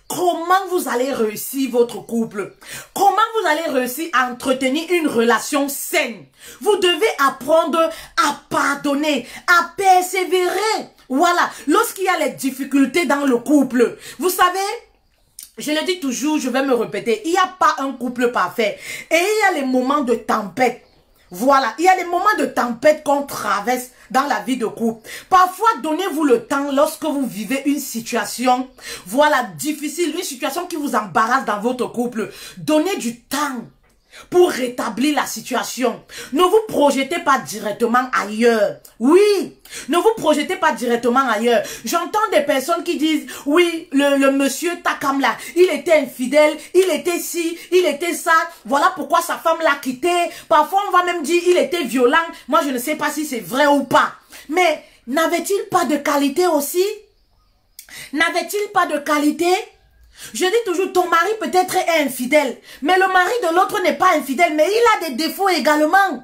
comment vous allez réussir votre couple? Comment vous allez réussir à entretenir une relation saine? Vous devez apprendre à pardonner, à persévérer. Voilà, lorsqu'il y a les difficultés dans le couple, vous savez, je le dis toujours, je vais me répéter, il n'y a pas un couple parfait. Et il y a les moments de tempête. Voilà, il y a des moments de tempête qu'on traverse dans la vie de couple. Parfois, donnez-vous le temps lorsque vous vivez une situation, voilà, difficile, une situation qui vous embarrasse dans votre couple. Donnez du temps pour rétablir la situation. Ne vous projetez pas directement ailleurs. Oui, ne vous projetez pas directement ailleurs. J'entends des personnes qui disent, oui, le monsieur Takam là, il était infidèle, il était ci, il était ça. Voilà pourquoi sa femme l'a quitté. Parfois, on va même dire, il était violent. Moi, je ne sais pas si c'est vrai ou pas. Mais n'avait-il pas de qualité aussi? N'avait-il pas de qualité? Je dis toujours, ton mari peut-être est infidèle, mais le mari de l'autre n'est pas infidèle, mais il a des défauts également.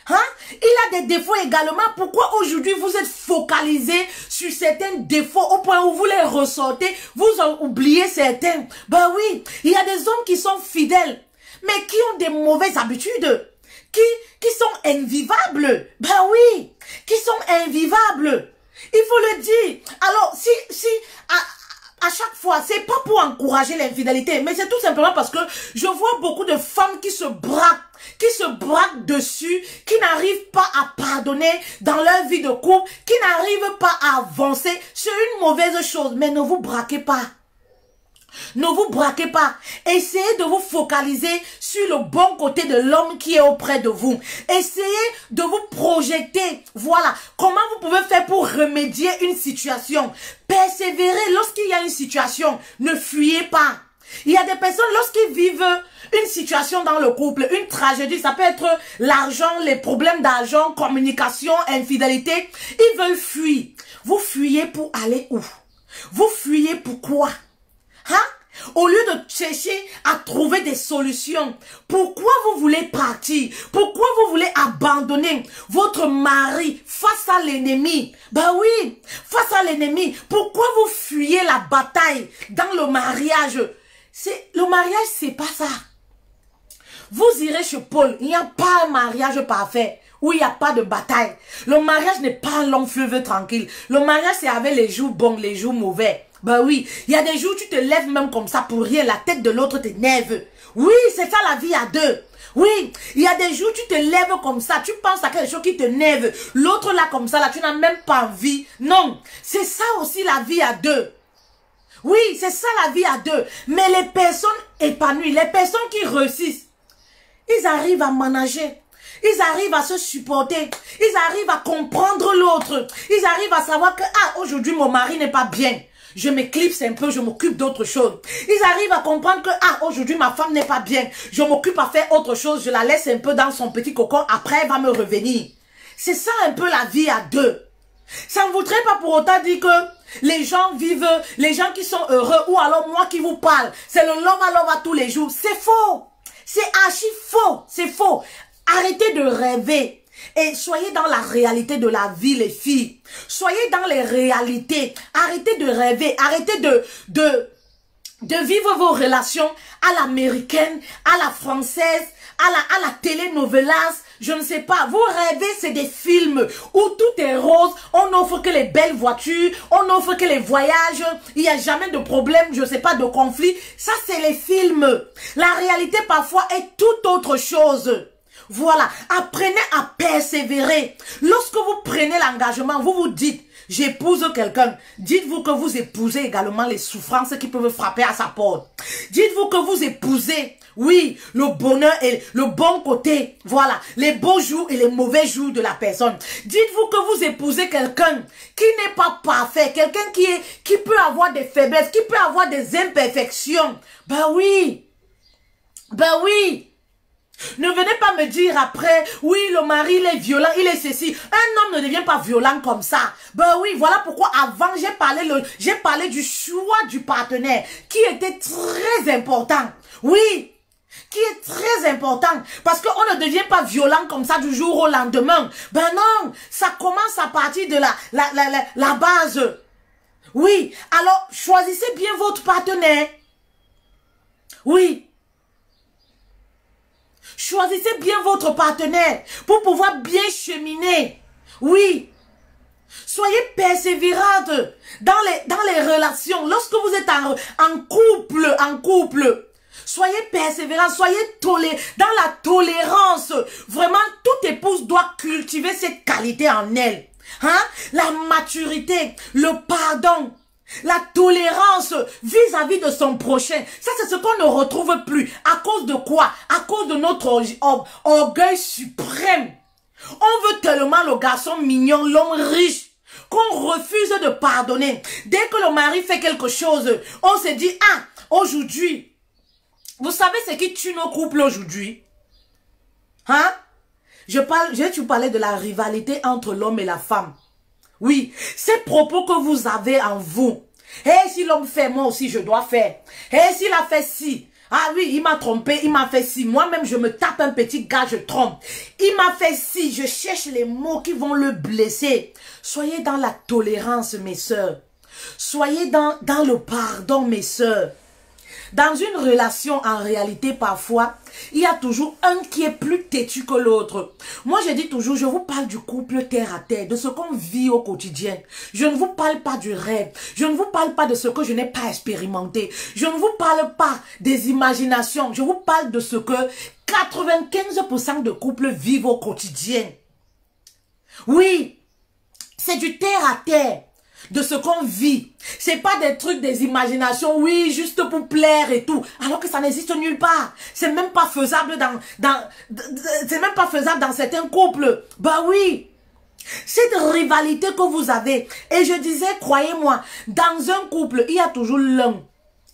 Hein? Il a des défauts également. Pourquoi aujourd'hui vous êtes focalisé sur certains défauts au point où vous les ressortez, vous en oubliez certains? Ben oui, il y a des hommes qui sont fidèles, mais qui ont des mauvaises habitudes, qui sont invivables. Ben oui, qui sont invivables. Il faut le dire. Alors, si à chaque fois, c'est pas pour encourager l'infidélité, mais c'est tout simplement parce que je vois beaucoup de femmes qui se braquent dessus, qui n'arrivent pas à pardonner dans leur vie de couple, qui n'arrivent pas à avancer sur une mauvaise chose. Mais ne vous braquez pas. Ne vous braquez pas. Essayez de vous focaliser sur le bon côté de l'homme qui est auprès de vous. Essayez de vous projeter. Voilà. Comment vous pouvez faire pour remédier une situation. Persévérez lorsqu'il y a une situation. Ne fuyez pas. Il y a des personnes, lorsqu'ils vivent une situation dans le couple, une tragédie, ça peut être l'argent, les problèmes d'argent, communication, infidélité, ils veulent fuir. Vous fuyez pour aller où? Vous fuyez pourquoi? Hein? Au lieu de chercher à trouver des solutions, pourquoi vous voulez partir? Pourquoi vous voulez abandonner votre mari face à l'ennemi? Ben oui, face à l'ennemi. Pourquoi vous fuyez la bataille dans le mariage? Le mariage, c'est pas ça. Vous irez chez Paul, il n'y a pas un mariage parfait, où il n'y a pas de bataille. Le mariage n'est pas un long fleuve tranquille. Le mariage, c'est avec les jours bons, les jours mauvais. Ben oui, il y a des jours où tu te lèves même comme ça pour rien, la tête de l'autre t'énerve. Oui, c'est ça la vie à deux. Oui, il y a des jours où tu te lèves comme ça, tu penses à quelque chose qui t'énerve. L'autre là comme ça, là, tu n'as même pas envie. Non, c'est ça aussi la vie à deux. Oui, c'est ça la vie à deux. Mais les personnes épanouies, les personnes qui réussissent, ils arrivent à manager. Ils arrivent à se supporter. Ils arrivent à comprendre l'autre. Ils arrivent à savoir que, ah, aujourd'hui, mon mari n'est pas bien. Je m'éclipse un peu, je m'occupe d'autre chose. Ils arrivent à comprendre que, ah, aujourd'hui, ma femme n'est pas bien. Je m'occupe à faire autre chose. Je la laisse un peu dans son petit cocon. Après, elle va me revenir. C'est ça un peu la vie à deux. Ça ne voudrait pas pour autant dire que les gens vivent, les gens qui sont heureux, ou alors moi qui vous parle, c'est le love à tous les jours. C'est faux. C'est archi faux. C'est faux. Arrêtez de rêver. Et soyez dans la réalité de la vie, les filles. Soyez dans les réalités. Arrêtez de rêver. Arrêtez de vivre vos relations à l'américaine, à la française, à la télénovelas. Je ne sais pas. Vous rêvez, c'est des films où tout est rose. On n'offre que les belles voitures. On n'offre que les voyages. Il n'y a jamais de problème, je ne sais pas, de conflit. Ça, c'est les films. La réalité, parfois, est tout autre chose. Voilà, apprenez à persévérer. Lorsque vous prenez l'engagement, vous vous dites, j'épouse quelqu'un. Dites-vous que vous épousez également les souffrances qui peuvent frapper à sa porte. Dites-vous que vous épousez, oui, le bonheur et le bon côté. Voilà, les beaux jours et les mauvais jours de la personne. Dites-vous que vous épousez quelqu'un qui n'est pas parfait, quelqu'un qui peut avoir des faiblesses, qui peut avoir des imperfections. Ben oui, ben oui. Ne venez pas me dire après, oui, le mari, il est violent, il est ceci. Un homme ne devient pas violent comme ça. Ben oui, voilà pourquoi avant, j'ai parlé du choix du partenaire qui était très important. Oui, qui est très important. Parce qu'on ne devient pas violent comme ça du jour au lendemain. Ben non, ça commence à partir de la base. Oui, alors choisissez bien votre partenaire. Oui. Choisissez bien votre partenaire pour pouvoir bien cheminer. Oui. Soyez persévérante dans les relations. Lorsque vous êtes en couple, soyez persévérant, soyez dans la tolérance. Vraiment, toute épouse doit cultiver cette qualité en elle. Hein? La maturité, le pardon. La tolérance vis-à-vis de son prochain. Ça, c'est ce qu'on ne retrouve plus. À cause de quoi? À cause de notre orgueil suprême. On veut tellement le garçon mignon, l'homme riche, qu'on refuse de pardonner. Dès que le mari fait quelque chose, on se dit, ah, aujourd'hui, vous savez ce qui tue nos couples aujourd'hui? Hein? Je vais te parler de la rivalité entre l'homme et la femme. Oui, ces propos que vous avez en vous. Et si l'homme fait, moi aussi je dois faire. Et s'il a fait ci. Ah oui, il m'a trompé, il m'a fait ci. Moi-même, je me tape un petit gars, je trompe. Il m'a fait ci. Je cherche les mots qui vont le blesser. Soyez dans la tolérance, mes sœurs. Soyez dans le pardon, mes sœurs. Dans une relation, en réalité, parfois, il y a toujours un qui est plus têtu que l'autre. Moi, je dis toujours, je vous parle du couple terre à terre, de ce qu'on vit au quotidien. Je ne vous parle pas du rêve. Je ne vous parle pas de ce que je n'ai pas expérimenté. Je ne vous parle pas des imaginations. Je vous parle de ce que 95% de couples vivent au quotidien. Oui, c'est du terre à terre. De ce qu'on vit. C'est pas des trucs, des imaginations, oui, juste pour plaire et tout. Alors que ça n'existe nulle part. C'est même pas faisable c'est même pas faisable dans certains couples. Bah oui. Cette rivalité que vous avez. Et je disais, croyez-moi, dans un couple, il y a toujours l'un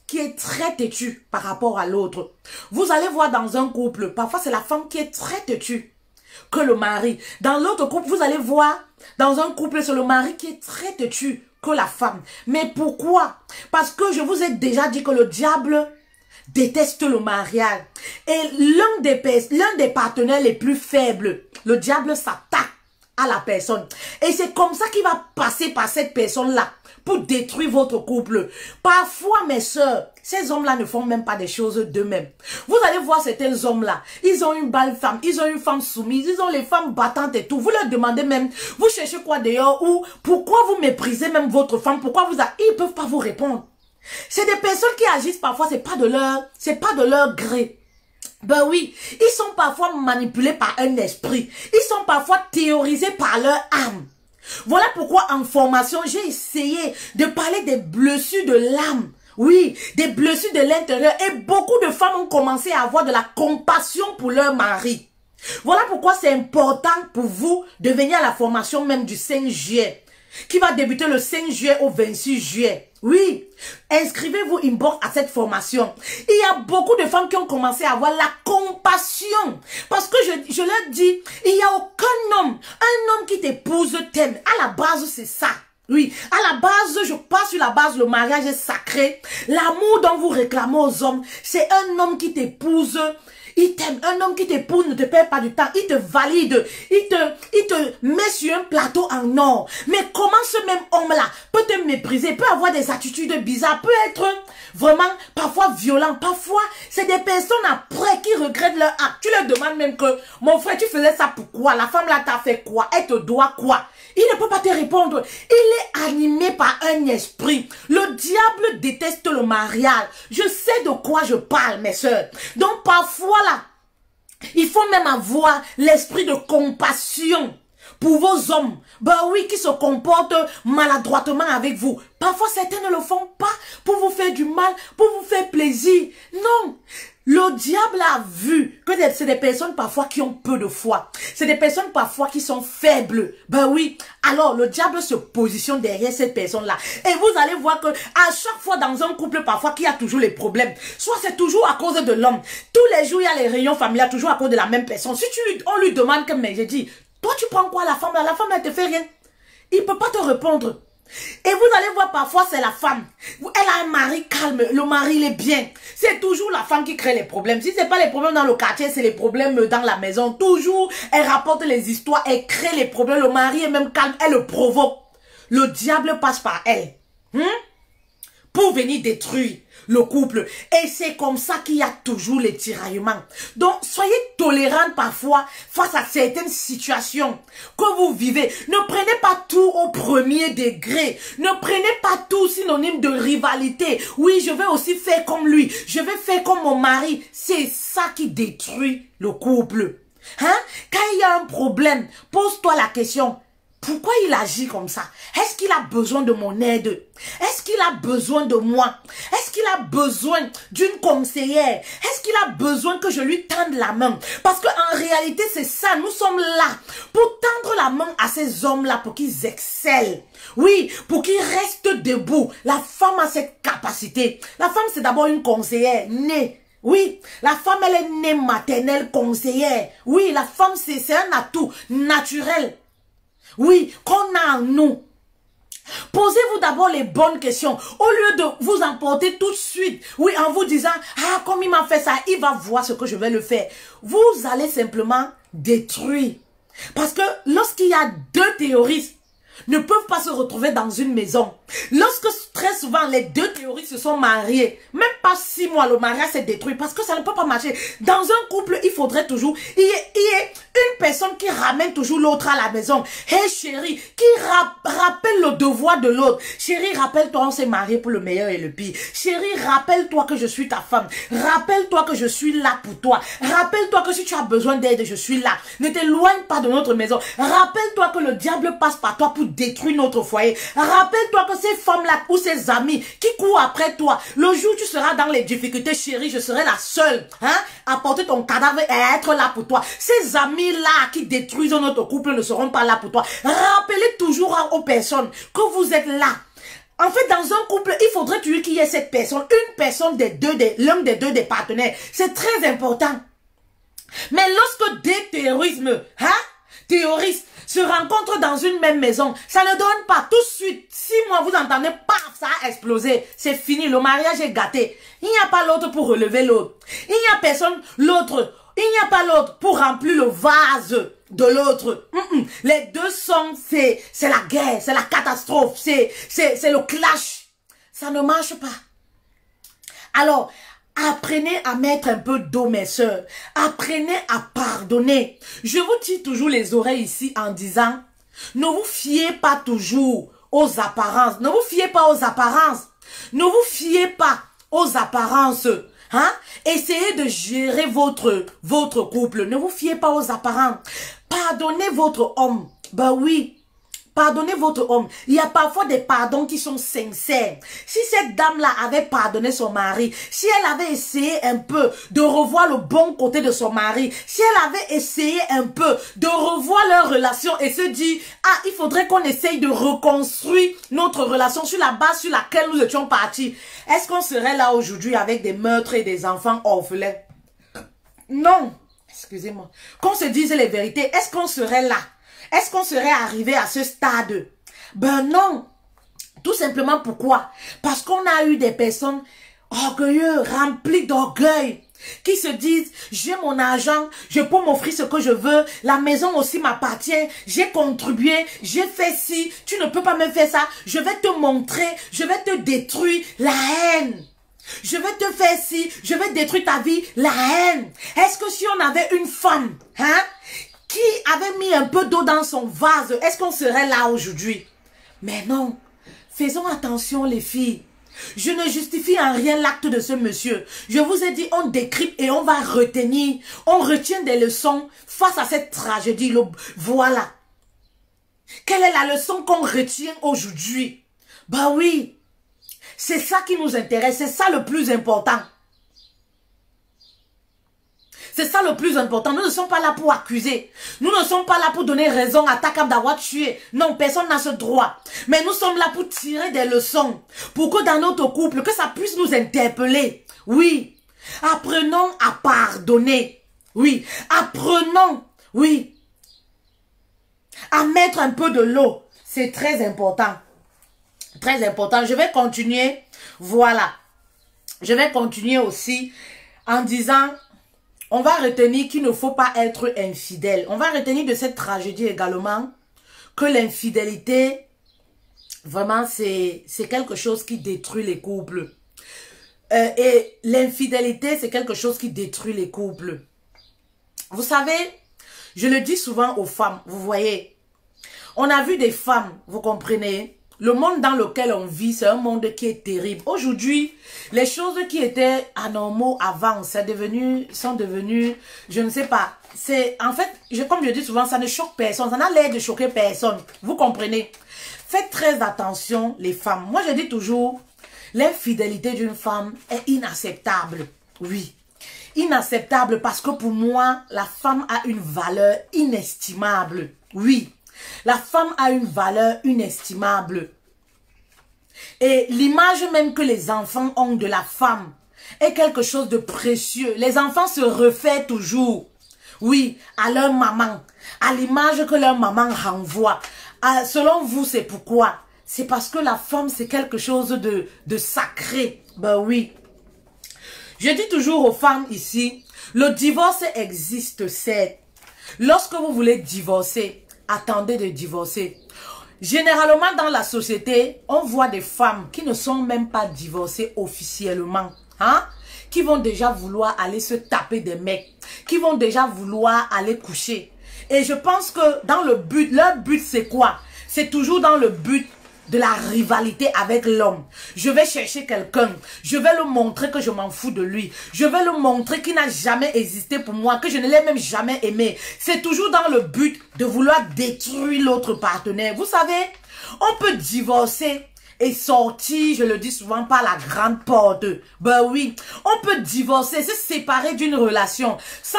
qui est très têtu par rapport à l'autre. Vous allez voir dans un couple, parfois c'est la femme qui est très têtue que le mari. Dans l'autre couple, vous allez voir, dans un couple, c'est le mari qui est très têtu que la femme. Mais pourquoi? Parce que je vous ai déjà dit que le diable déteste le mariage. Et l'un des partenaires les plus faibles, le diable s'attaque à la personne. Et c'est comme ça qu'il va passer par cette personne-là pour détruire votre couple. Parfois, mes sœurs, ces hommes-là ne font même pas des choses d'eux-mêmes. Vous allez voir certains hommes-là, ils ont une belle femme, ils ont une femme soumise, ils ont les femmes battantes et tout. Vous leur demandez même, vous cherchez quoi dehors ou pourquoi vous méprisez même votre femme, pourquoi ils peuvent pas vous répondre. C'est des personnes qui agissent parfois, c'est pas de leur gré. Ben oui, ils sont parfois manipulés par un esprit. Ils sont parfois théorisés par leur âme. Voilà pourquoi en formation, j'ai essayé de parler des blessures de l'âme. Oui, des blessures de l'intérieur. Et beaucoup de femmes ont commencé à avoir de la compassion pour leur mari. Voilà pourquoi c'est important pour vous de venir à la formation même du 5 juillet. Qui va débuter le 5 juillet au 26 juillet. Oui, inscrivez-vous inbox à cette formation. Il y a beaucoup de femmes qui ont commencé à avoir la compassion. Parce que je leur dis, il n'y a aucun homme, un homme qui t'épouse t'aime. À la base, c'est ça. Oui, à la base, je passe sur la base, le mariage est sacré. L'amour dont vous réclamez aux hommes, c'est un homme qui t'épouse. Il t'aime. Un homme qui t'épouse ne te perd pas du temps. Il te valide. Il te met sur un plateau en or. Mais comment ce même homme-là peut te mépriser, peut avoir des attitudes bizarres, peut être vraiment parfois violent. Parfois, c'est des personnes après qui regrettent leur acte. Tu leur demandes même que, mon frère, tu faisais ça pourquoi? La femme là t'a fait quoi? Elle te doit quoi? Il ne peut pas te répondre. Il est animé par un esprit. Le diable déteste le mariage. Je sais de quoi je parle, mes sœurs. Donc parfois là, il faut même avoir l'esprit de compassion pour vos hommes. Ben oui, qui se comportent maladroitement avec vous. Parfois certains ne le font pas pour vous faire du mal, pour vous faire plaisir. Non. Le diable a vu que c'est des personnes parfois qui ont peu de foi. C'est des personnes parfois qui sont faibles. Ben oui. Alors, le diable se positionne derrière cette personne-là. Et vous allez voir que à chaque fois dans un couple, parfois, qu'il y a toujours les problèmes. Soit c'est toujours à cause de l'homme. Tous les jours, il y a les réunions familiales, toujours à cause de la même personne. Si on lui demande que, mais j'ai dit, toi, tu prends quoi la femme là? La femme, elle te fait rien. Il ne peut pas te répondre. Et vous allez voir parfois c'est la femme. Elle a un mari calme, le mari il est bien. C'est toujours la femme qui crée les problèmes. Si ce n'est pas les problèmes dans le quartier, c'est les problèmes dans la maison. Toujours, elle rapporte les histoires, elle crée les problèmes. Le mari est même calme, elle le provoque. Le diable passe par elle. Pour venir détruire le couple. Et c'est comme ça qu'il y a toujours les tiraillements. Donc, soyez tolérants parfois face à certaines situations que vous vivez. Ne prenez pas tout au premier degré. Ne prenez pas tout synonyme de rivalité. Oui, je vais aussi faire comme lui. Je vais faire comme mon mari. C'est ça qui détruit le couple. Quand il y a un problème, pose-toi la question. Pourquoi il agit comme ça? Est-ce qu'il a besoin de mon aide? Est-ce qu'il a besoin de moi? Est-ce qu'il a besoin d'une conseillère? Est-ce qu'il a besoin que je lui tende la main? Parce qu'en réalité, c'est ça. Nous sommes là pour tendre la main à ces hommes-là pour qu'ils excellent. Oui, pour qu'ils restent debout. La femme a cette capacité. La femme, c'est d'abord une conseillère née. Oui, la femme, elle est née maternelle, conseillère. Oui, la femme, c'est un atout naturel. Oui, qu'on a en nous. Posez-vous d'abord les bonnes questions. Au lieu de vous emporter tout de suite. Oui, en vous disant, ah, comme il m'a fait ça, il va voir ce que je vais le faire. Vous allez simplement détruire. Parce que lorsqu'il y a deux théoristes, ne peuvent pas se retrouver dans une maison. Lorsque très souvent les deux théoristes se sont mariés, même pas 6 mois, le mariage s'est détruit parce que ça ne peut pas marcher. Dans un couple, il faudrait toujours, il y ait une personne qui ramène toujours l'autre à la maison. Hey chérie, qui rappelle le devoir de l'autre. Chérie, rappelle-toi, on s'est marié pour le meilleur et le pire. Chérie, rappelle-toi que je suis ta femme. Rappelle-toi que je suis là pour toi. Rappelle-toi que si tu as besoin d'aide, je suis là. Ne t'éloigne pas de notre maison. Rappelle-toi que le diable passe par toi pour détruire notre foyer. Rappelle-toi que ces femmes-là ou ces amis qui courent après toi, le jour où tu seras dans les difficultés, chérie, je serai la seule à porter ton cadavre et à être là pour toi. Ces amis-là qui détruisent notre couple ne seront pas là pour toi. Rappelez toujours aux personnes que vous êtes là. En fait, dans un couple, il faudrait toujours qu'il y ait cette personne, une personne l'un des deux des partenaires. C'est très important. Mais lorsque des terroristes se rencontrent dans une même maison, ça ne donne pas tout de suite. 6 mois, vous entendez, paf, ça a explosé. C'est fini, le mariage est gâté. Il n'y a pas l'autre pour relever l'autre. Il n'y a personne, l'autre. il n'y a pas l'autre pour remplir le vase de l'autre. Les deux sont, c'est la guerre, c'est la catastrophe, c'est le clash. Ça ne marche pas. Alors, apprenez à mettre un peu d'eau, mes sœurs. Apprenez à pardonner. Je vous tire toujours les oreilles ici en disant, ne vous fiez pas toujours aux apparences. Ne vous fiez pas aux apparences. Ne vous fiez pas aux apparences. Hein? Essayez de gérer votre couple. Ne vous fiez pas aux apparences. Pardonnez votre homme. Ben oui. Pardonnez votre homme. Il y a parfois des pardons qui sont sincères. Si cette dame-là avait pardonné son mari, si elle avait essayé un peu de revoir le bon côté de son mari, si elle avait essayé un peu de revoir leur relation et se dit, ah, il faudrait qu'on essaye de reconstruire notre relation sur la base sur laquelle nous étions partis. Est-ce qu'on serait là aujourd'hui avec des meurtres et des enfants orphelins? Non. Excusez-moi. Qu'on se dise les vérités. Est-ce qu'on serait là? Est-ce qu'on serait arrivé à ce stade? Ben non. Tout simplement pourquoi? Parce qu'on a eu des personnes orgueilleuses, remplies d'orgueil, qui se disent, j'ai mon argent, je peux m'offrir ce que je veux, la maison aussi m'appartient, j'ai contribué, j'ai fait ci, tu ne peux pas me faire ça, je vais te montrer, je vais te détruire, la haine. Je vais te faire ci, je vais détruire ta vie, la haine. Est-ce que si on avait une femme, hein, qui avait mis un peu d'eau dans son vase, est-ce qu'on serait là aujourd'hui? Mais non. Faisons attention les filles. Je ne justifie en rien l'acte de ce monsieur. Je vous ai dit, on décrypte et on va retenir. On retient des leçons face à cette tragédie. Voilà. Quelle est la leçon qu'on retient aujourd'hui? Bah oui. C'est ça qui nous intéresse. C'est ça le plus important. C'est ça le plus important. Nous ne sommes pas là pour accuser. Nous ne sommes pas là pour donner raison à Takab d'avoir tué. Non, personne n'a ce droit. Mais nous sommes là pour tirer des leçons. Pour que dans notre couple, que ça puisse nous interpeller. Oui. Apprenons à pardonner. Oui. Apprenons. Oui. À mettre un peu de l'eau. C'est très important. Très important. Je vais continuer. Voilà. Je vais continuer aussi en disant... On va retenir qu'il ne faut pas être infidèle. On va retenir de cette tragédie également que l'infidélité, vraiment, c'est quelque chose qui détruit les couples. Et l'infidélité, c'est quelque chose qui détruit les couples. Vous savez, je le dis souvent aux femmes, vous voyez, on a vu des femmes, vous comprenez. Le monde dans lequel on vit, c'est un monde qui est terrible. Aujourd'hui, les choses qui étaient anormaux avant, sont devenues, je ne sais pas. En fait, comme je dis souvent, ça ne choque personne. Ça n'a l'air de choquer personne. Vous comprenez? Faites très attention, les femmes. Moi, je dis toujours, l'infidélité d'une femme est inacceptable. Oui. Inacceptable parce que pour moi, la femme a une valeur inestimable. Oui. La femme a une valeur inestimable. Et l'image même que les enfants ont de la femme est quelque chose de précieux. Les enfants se refaient toujours, oui, à leur maman, à l'image que leur maman renvoie. Selon vous, c'est pourquoi? C'est parce que la femme, c'est quelque chose de sacré. Ben oui. Je dis toujours aux femmes ici, le divorce existe, c'est. Lorsque vous voulez divorcer, attendez de divorcer. Généralement dans la société, on voit des femmes qui ne sont même pas divorcées officiellement. Hein? Qui vont déjà vouloir aller se taper des mecs. Qui vont déjà vouloir aller coucher. Et je pense que dans le but, leur but c'est quoi? C'est toujours dans le but de la rivalité avec l'homme. Je vais chercher quelqu'un. Je vais lui montrer que je m'en fous de lui. Je vais lui montrer qu'il n'a jamais existé pour moi, que je ne l'ai même jamais aimé. C'est toujours dans le but de vouloir détruire l'autre partenaire. Vous savez, on peut divorcer et sortir, je le dis souvent, par la grande porte. Ben oui, on peut divorcer, se séparer d'une relation sans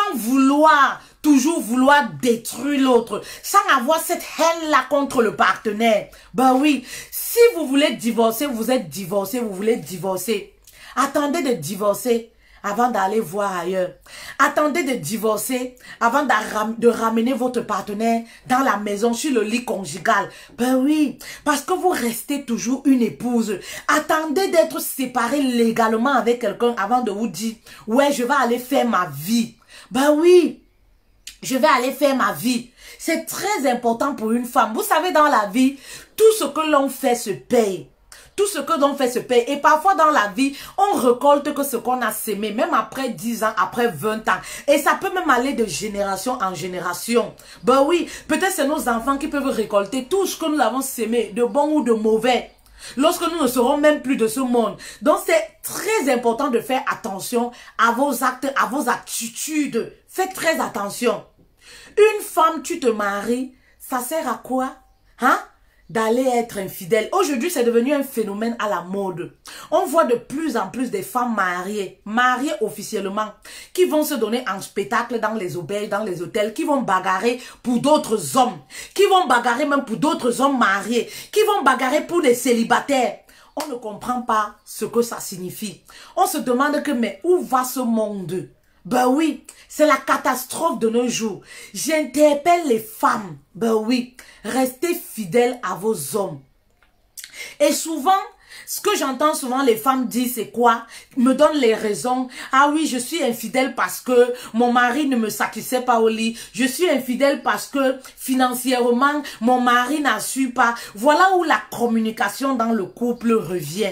toujours vouloir détruire l'autre, sans avoir cette haine-là contre le partenaire. Ben oui, si vous voulez divorcer, vous êtes divorcé, vous voulez divorcer. Attendez de divorcer avant d'aller voir ailleurs. Attendez de divorcer avant de ramener votre partenaire dans la maison, sur le lit conjugal. Ben oui, parce que vous restez toujours une épouse. Attendez d'être séparé légalement avec quelqu'un avant de vous dire, ouais, je vais aller faire ma vie. Ben oui, je vais aller faire ma vie. C'est très important pour une femme. Vous savez, dans la vie, tout ce que l'on fait se paye. Tout ce que l'on fait se paye. Et parfois dans la vie, on récolte que ce qu'on a sémé, même après 10 ans, après 20 ans. Et ça peut même aller de génération en génération. Ben oui, peut-être c'est nos enfants qui peuvent récolter tout ce que nous avons sémé, de bon ou de mauvais, lorsque nous ne serons même plus de ce monde. Donc c'est très important de faire attention à vos actes, à vos attitudes. Faites très attention. Une femme, tu te maries, ça sert à quoi? Hein? D'aller être infidèle. Aujourd'hui, c'est devenu un phénomène à la mode. On voit de plus en plus des femmes mariées officiellement, qui vont se donner en spectacle dans les auberges, dans les hôtels, qui vont bagarrer pour d'autres hommes, qui vont bagarrer même pour d'autres hommes mariés, qui vont bagarrer pour des célibataires. On ne comprend pas ce que ça signifie. On se demande que, mais où va ce monde? Ben oui, c'est la catastrophe de nos jours. J'interpelle les femmes. Ben oui, restez fidèles à vos hommes. Et souvent, ce que j'entends souvent les femmes dire, c'est quoi? Me donnent les raisons. Ah oui, je suis infidèle parce que mon mari ne me satisfait pas au lit. Je suis infidèle parce que financièrement, mon mari n'assure pas. Voilà où la communication dans le couple revient.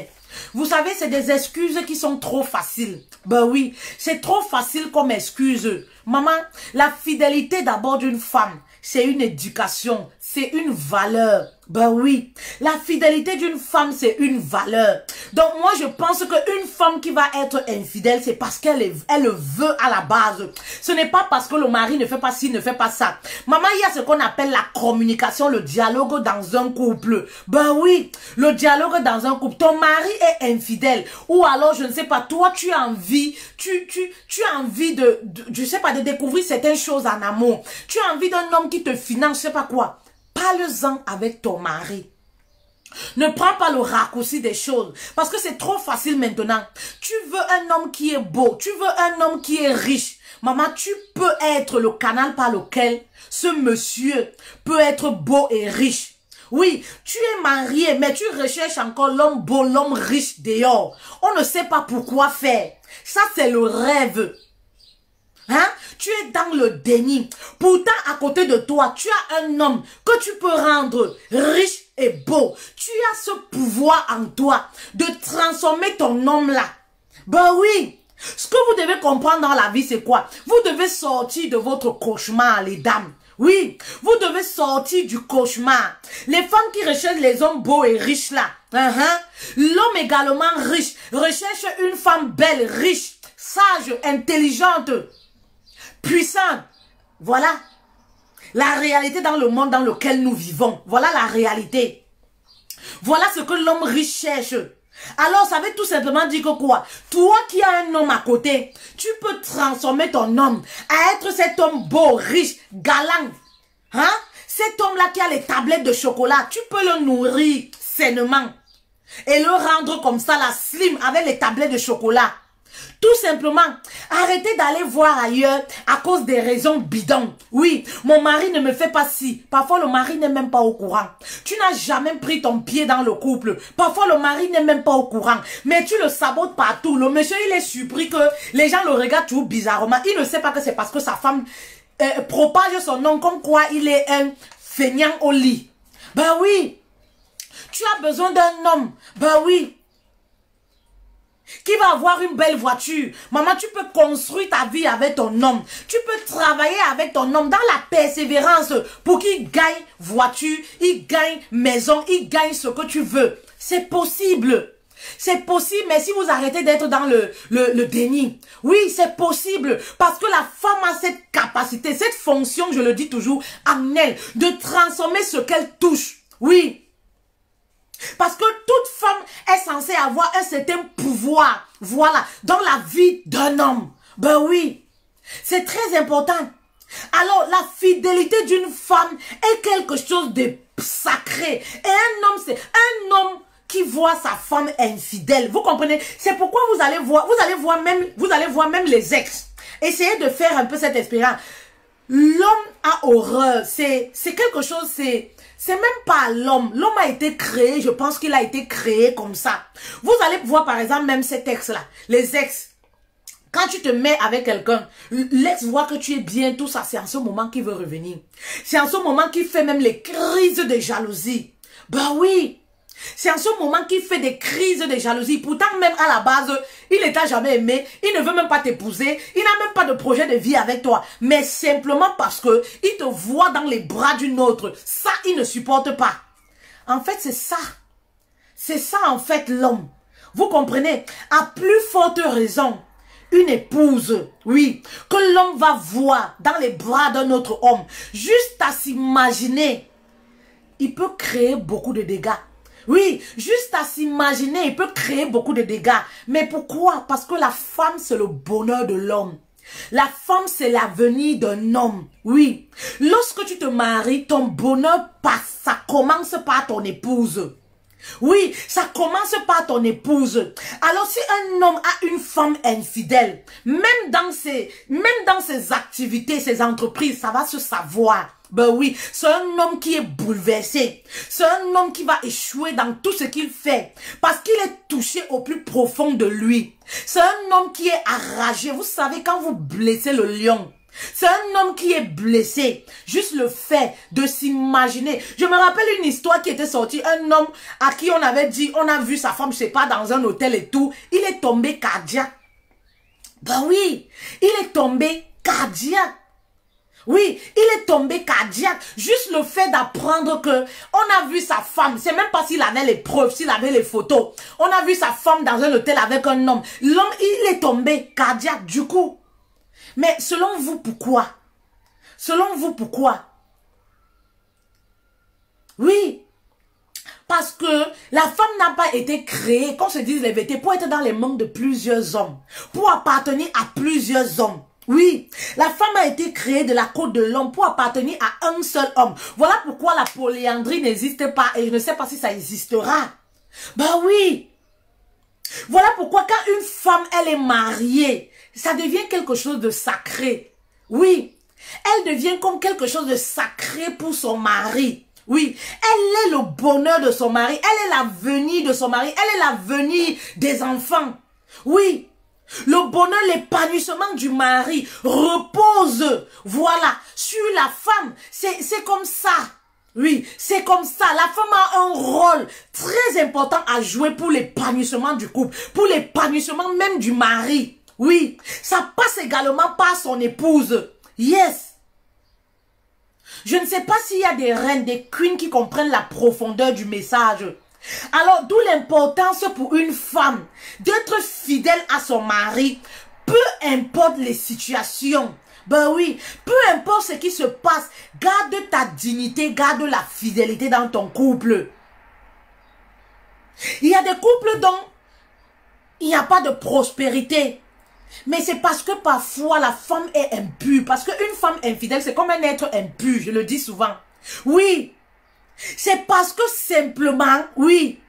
Vous savez, c'est des excuses qui sont trop faciles. Ben oui, c'est trop facile comme excuse. Maman, la fidélité d'abord d'une femme, c'est une éducation, c'est une valeur. Ben oui, la fidélité d'une femme, c'est une valeur. Donc moi, je pense qu'une femme qui va être infidèle, c'est parce qu'elle le veut à la base. Ce n'est pas parce que le mari ne fait pas ci, ne fait pas ça. Maman, il y a ce qu'on appelle la communication, le dialogue dans un couple. Ben oui, le dialogue dans un couple. Ton mari est infidèle. Ou alors, je ne sais pas, toi, tu as envie, tu as envie je sais pas, de découvrir certaines choses en amour. Tu as envie d'un homme qui te finance, je sais pas quoi. Parle-en avec ton mari. Ne prends pas le raccourci des choses. Parce que c'est trop facile maintenant. Tu veux un homme qui est beau. Tu veux un homme qui est riche. Maman, tu peux être le canal par lequel ce monsieur peut être beau et riche. Oui, tu es marié, mais tu recherches encore l'homme beau, l'homme riche dehors. On ne sait pas pourquoi faire. Ça, c'est le rêve. Hein? Tu es dans le déni. Pourtant, à côté de toi, tu as un homme que tu peux rendre riche et beau. Tu as ce pouvoir en toi de transformer ton homme là. Ben oui. Ce que vous devez comprendre dans la vie, c'est quoi? Vous devez sortir de votre cauchemar, les dames. Oui, vous devez sortir du cauchemar. Les femmes qui recherchent les hommes beaux et riches là. L'homme également riche recherche une femme belle, riche, sage, intelligente, puissante. Voilà la réalité dans le monde dans lequel nous vivons. Voilà la réalité. Voilà ce que l'homme riche cherche. Alors, ça veut tout simplement dire que quoi? Toi qui as un homme à côté, tu peux transformer ton homme à être cet homme beau, riche, galant. Hein? Cet homme-là qui a les tablettes de chocolat, tu peux le nourrir sainement. Et le rendre comme ça, la slim, avec les tablettes de chocolat. Tout simplement, arrêtez d'aller voir ailleurs à cause des raisons bidons. Oui, mon mari ne me fait pas ci. Parfois, le mari n'est même pas au courant. Tu n'as jamais pris ton pied dans le couple. Parfois, le mari n'est même pas au courant. Mais tu le sabotes partout. Le monsieur, il est surpris que les gens le regardent tout bizarrement. Il ne sait pas que c'est parce que sa femme propage son nom comme quoi il est un feignant au lit. Ben oui. Tu as besoin d'un homme. Ben oui. Qui va avoir une belle voiture. Maman, tu peux construire ta vie avec ton homme. Tu peux travailler avec ton homme dans la persévérance pour qu'il gagne voiture, il gagne maison, il gagne ce que tu veux. C'est possible. C'est possible, mais si vous arrêtez d'être dans le déni. Oui, c'est possible. Parce que la femme a cette capacité, cette fonction, je le dis toujours, en elle, de transformer ce qu'elle touche. Oui. Parce que toute femme est censée avoir un certain pouvoir, voilà, dans la vie d'un homme. Ben oui, c'est très important. Alors, la fidélité d'une femme est quelque chose de sacré. Et un homme, c'est un homme qui voit sa femme infidèle. Vous comprenez? C'est pourquoi vous allez voir même les ex. Essayez de faire un peu cette expérience. L'homme a horreur. C'est quelque chose, c'est même pas l'homme. L'homme a été créé, je pense qu'il a été créé comme ça. Vous allez voir par exemple même cet ex-là, les ex. Quand tu te mets avec quelqu'un, laisse voir que tu es bien, tout ça, c'est en ce moment qu'il veut revenir. C'est en ce moment qu'il fait même les crises de jalousie. Ben oui. C'est en ce moment qu'il fait des crises de jalousie. Pourtant, même à la base, il ne t'a jamais aimé. Il ne veut même pas t'épouser. Il n'a même pas de projet de vie avec toi. Mais simplement parce que il te voit dans les bras d'une autre. Ça, il ne supporte pas. En fait, c'est ça. C'est ça, en fait, l'homme. Vous comprenez? À plus forte raison, une épouse, oui, que l'homme va voir dans les bras d'un autre homme. Juste à s'imaginer, il peut créer beaucoup de dégâts. Oui, juste à s'imaginer, il peut créer beaucoup de dégâts. Mais pourquoi? Parce que la femme, c'est le bonheur de l'homme. La femme, c'est l'avenir d'un homme. Oui. Lorsque tu te maries, ton bonheur passe. Ça commence par ton épouse. Oui, ça commence par ton épouse. Alors si un homme a une femme infidèle, même dans ses activités, ses entreprises, ça va se savoir. Ben oui, c'est un homme qui est bouleversé. C'est un homme qui va échouer dans tout ce qu'il fait. Parce qu'il est touché au plus profond de lui. C'est un homme qui est enragé. Vous savez, quand vous blessez le lion, c'est un homme qui est blessé. Juste le fait de s'imaginer. Je me rappelle une histoire qui était sortie. Un homme à qui on avait dit, on a vu sa femme, je sais pas, dans un hôtel et tout. Il est tombé cardiaque. Ben oui, il est tombé cardiaque. Oui, il est tombé cardiaque. Juste le fait d'apprendre que on a vu sa femme. C'est même pas s'il avait les preuves, s'il avait les photos. On a vu sa femme dans un hôtel avec un homme. L'homme, il est tombé cardiaque du coup. Mais selon vous, pourquoi? Selon vous, pourquoi? Oui. Parce que la femme n'a pas été créée, qu'on se dise les vérités, pour être dans les mains de plusieurs hommes. Pour appartenir à plusieurs hommes. Oui, la femme a été créée de la côte de l'homme pour appartenir à un seul homme. Voilà pourquoi la polyandrie n'existe pas et je ne sais pas si ça existera. Ben oui. Voilà pourquoi quand une femme, elle est mariée, ça devient quelque chose de sacré. Oui, elle devient comme quelque chose de sacré pour son mari. Oui, elle est le bonheur de son mari, elle est l'avenir de son mari, elle est l'avenir des enfants. Oui. Le bonheur, l'épanouissement du mari repose, voilà, sur la femme. C'est comme ça. Oui, c'est comme ça. La femme a un rôle très important à jouer pour l'épanouissement du couple, pour l'épanouissement même du mari. Oui, ça passe également par son épouse. Yes. Je ne sais pas s'il y a des reines, des queens qui comprennent la profondeur du message. Alors, d'où l'importance pour une femme d'être fidèle à son mari, peu importe les situations. Ben oui, peu importe ce qui se passe, garde ta dignité, garde la fidélité dans ton couple. Il y a des couples dont il n'y a pas de prospérité. Mais c'est parce que parfois la femme est impure. Parce qu'une femme infidèle, c'est comme un être impur, je le dis souvent. Oui. C'est parce que simplement, oui,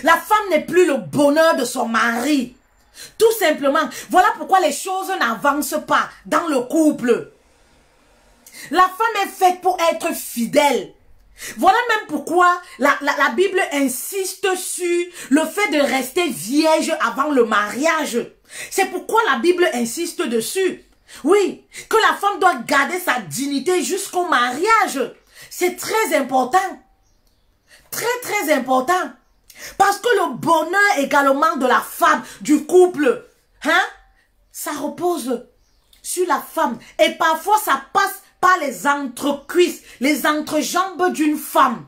la femme n'est plus le bonheur de son mari. Tout simplement. Voilà pourquoi les choses n'avancent pas dans le couple. La femme est faite pour être fidèle. Voilà même pourquoi la Bible insiste sur le fait de rester vierge avant le mariage. C'est pourquoi la Bible insiste dessus. Oui, que la femme doit garder sa dignité jusqu'au mariage. C'est très important. Très, très important. Parce que le bonheur également de la femme, du couple, hein, ça repose sur la femme. Et parfois, ça passe par les entrecuisses, les entrejambes d'une femme.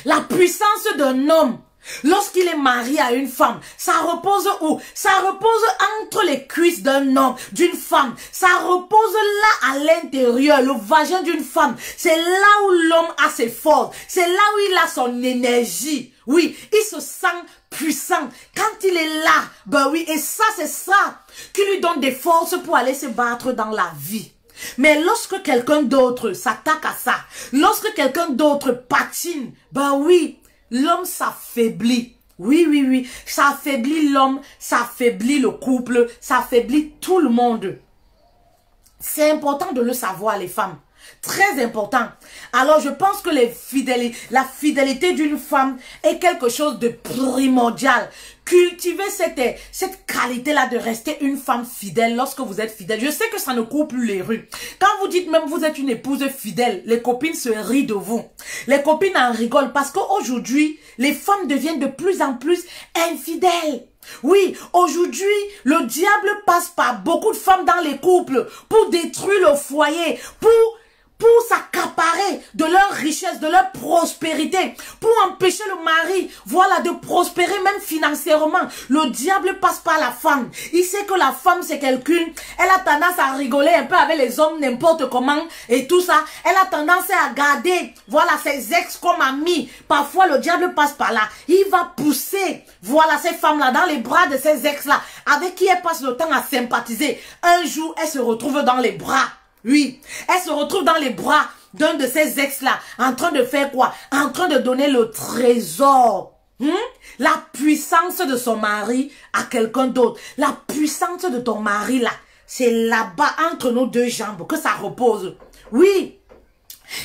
La puissance d'un homme, lorsqu'il est marié à une femme, ça repose où? Ça repose entre les cuisses d'un homme, d'une femme. Ça repose là à l'intérieur, le vagin d'une femme. C'est là où l'homme a ses forces. C'est là où il a son énergie. Oui, il se sent puissant. Quand il est là, ben oui, et ça, c'est ça qui lui donne des forces pour aller se battre dans la vie. Mais lorsque quelqu'un d'autre s'attaque à ça, lorsque quelqu'un d'autre patine, ben oui, l'homme s'affaiblit. Oui, oui, oui. Ça affaiblit l'homme, ça affaiblit le couple, ça affaiblit tout le monde. C'est important de le savoir, les femmes. Très important. Alors, je pense que la fidélité d'une femme est quelque chose de primordial. Cultivez cette qualité-là de rester une femme fidèle lorsque vous êtes fidèle. Je sais que ça ne court plus les rues. Quand vous dites même vous êtes une épouse fidèle, les copines se rient de vous. Les copines en rigolent parce qu'aujourd'hui, les femmes deviennent de plus en plus infidèles. Oui, aujourd'hui, le diable passe par beaucoup de femmes dans les couples pour détruire le foyer, pour s'accaparer de leur richesse, de leur prospérité, pour empêcher le mari, voilà, de prospérer même financièrement. Le diable passe par la femme. Il sait que la femme, c'est quelqu'un, elle a tendance à rigoler un peu avec les hommes, n'importe comment, et tout ça. Elle a tendance à garder, voilà, ses ex comme amis. Parfois, le diable passe par là. Il va pousser, voilà, ces femmes-là dans les bras de ces ex-là, avec qui elle passe le temps à sympathiser. Un jour, elle se retrouve dans les bras. Oui, elle se retrouve dans les bras d'un de ces ex-là, en train de faire quoi? En train de donner le trésor. La puissance de son mari à quelqu'un d'autre. La puissance de ton mari là, c'est là-bas, entre nos deux jambes, que ça repose. Oui.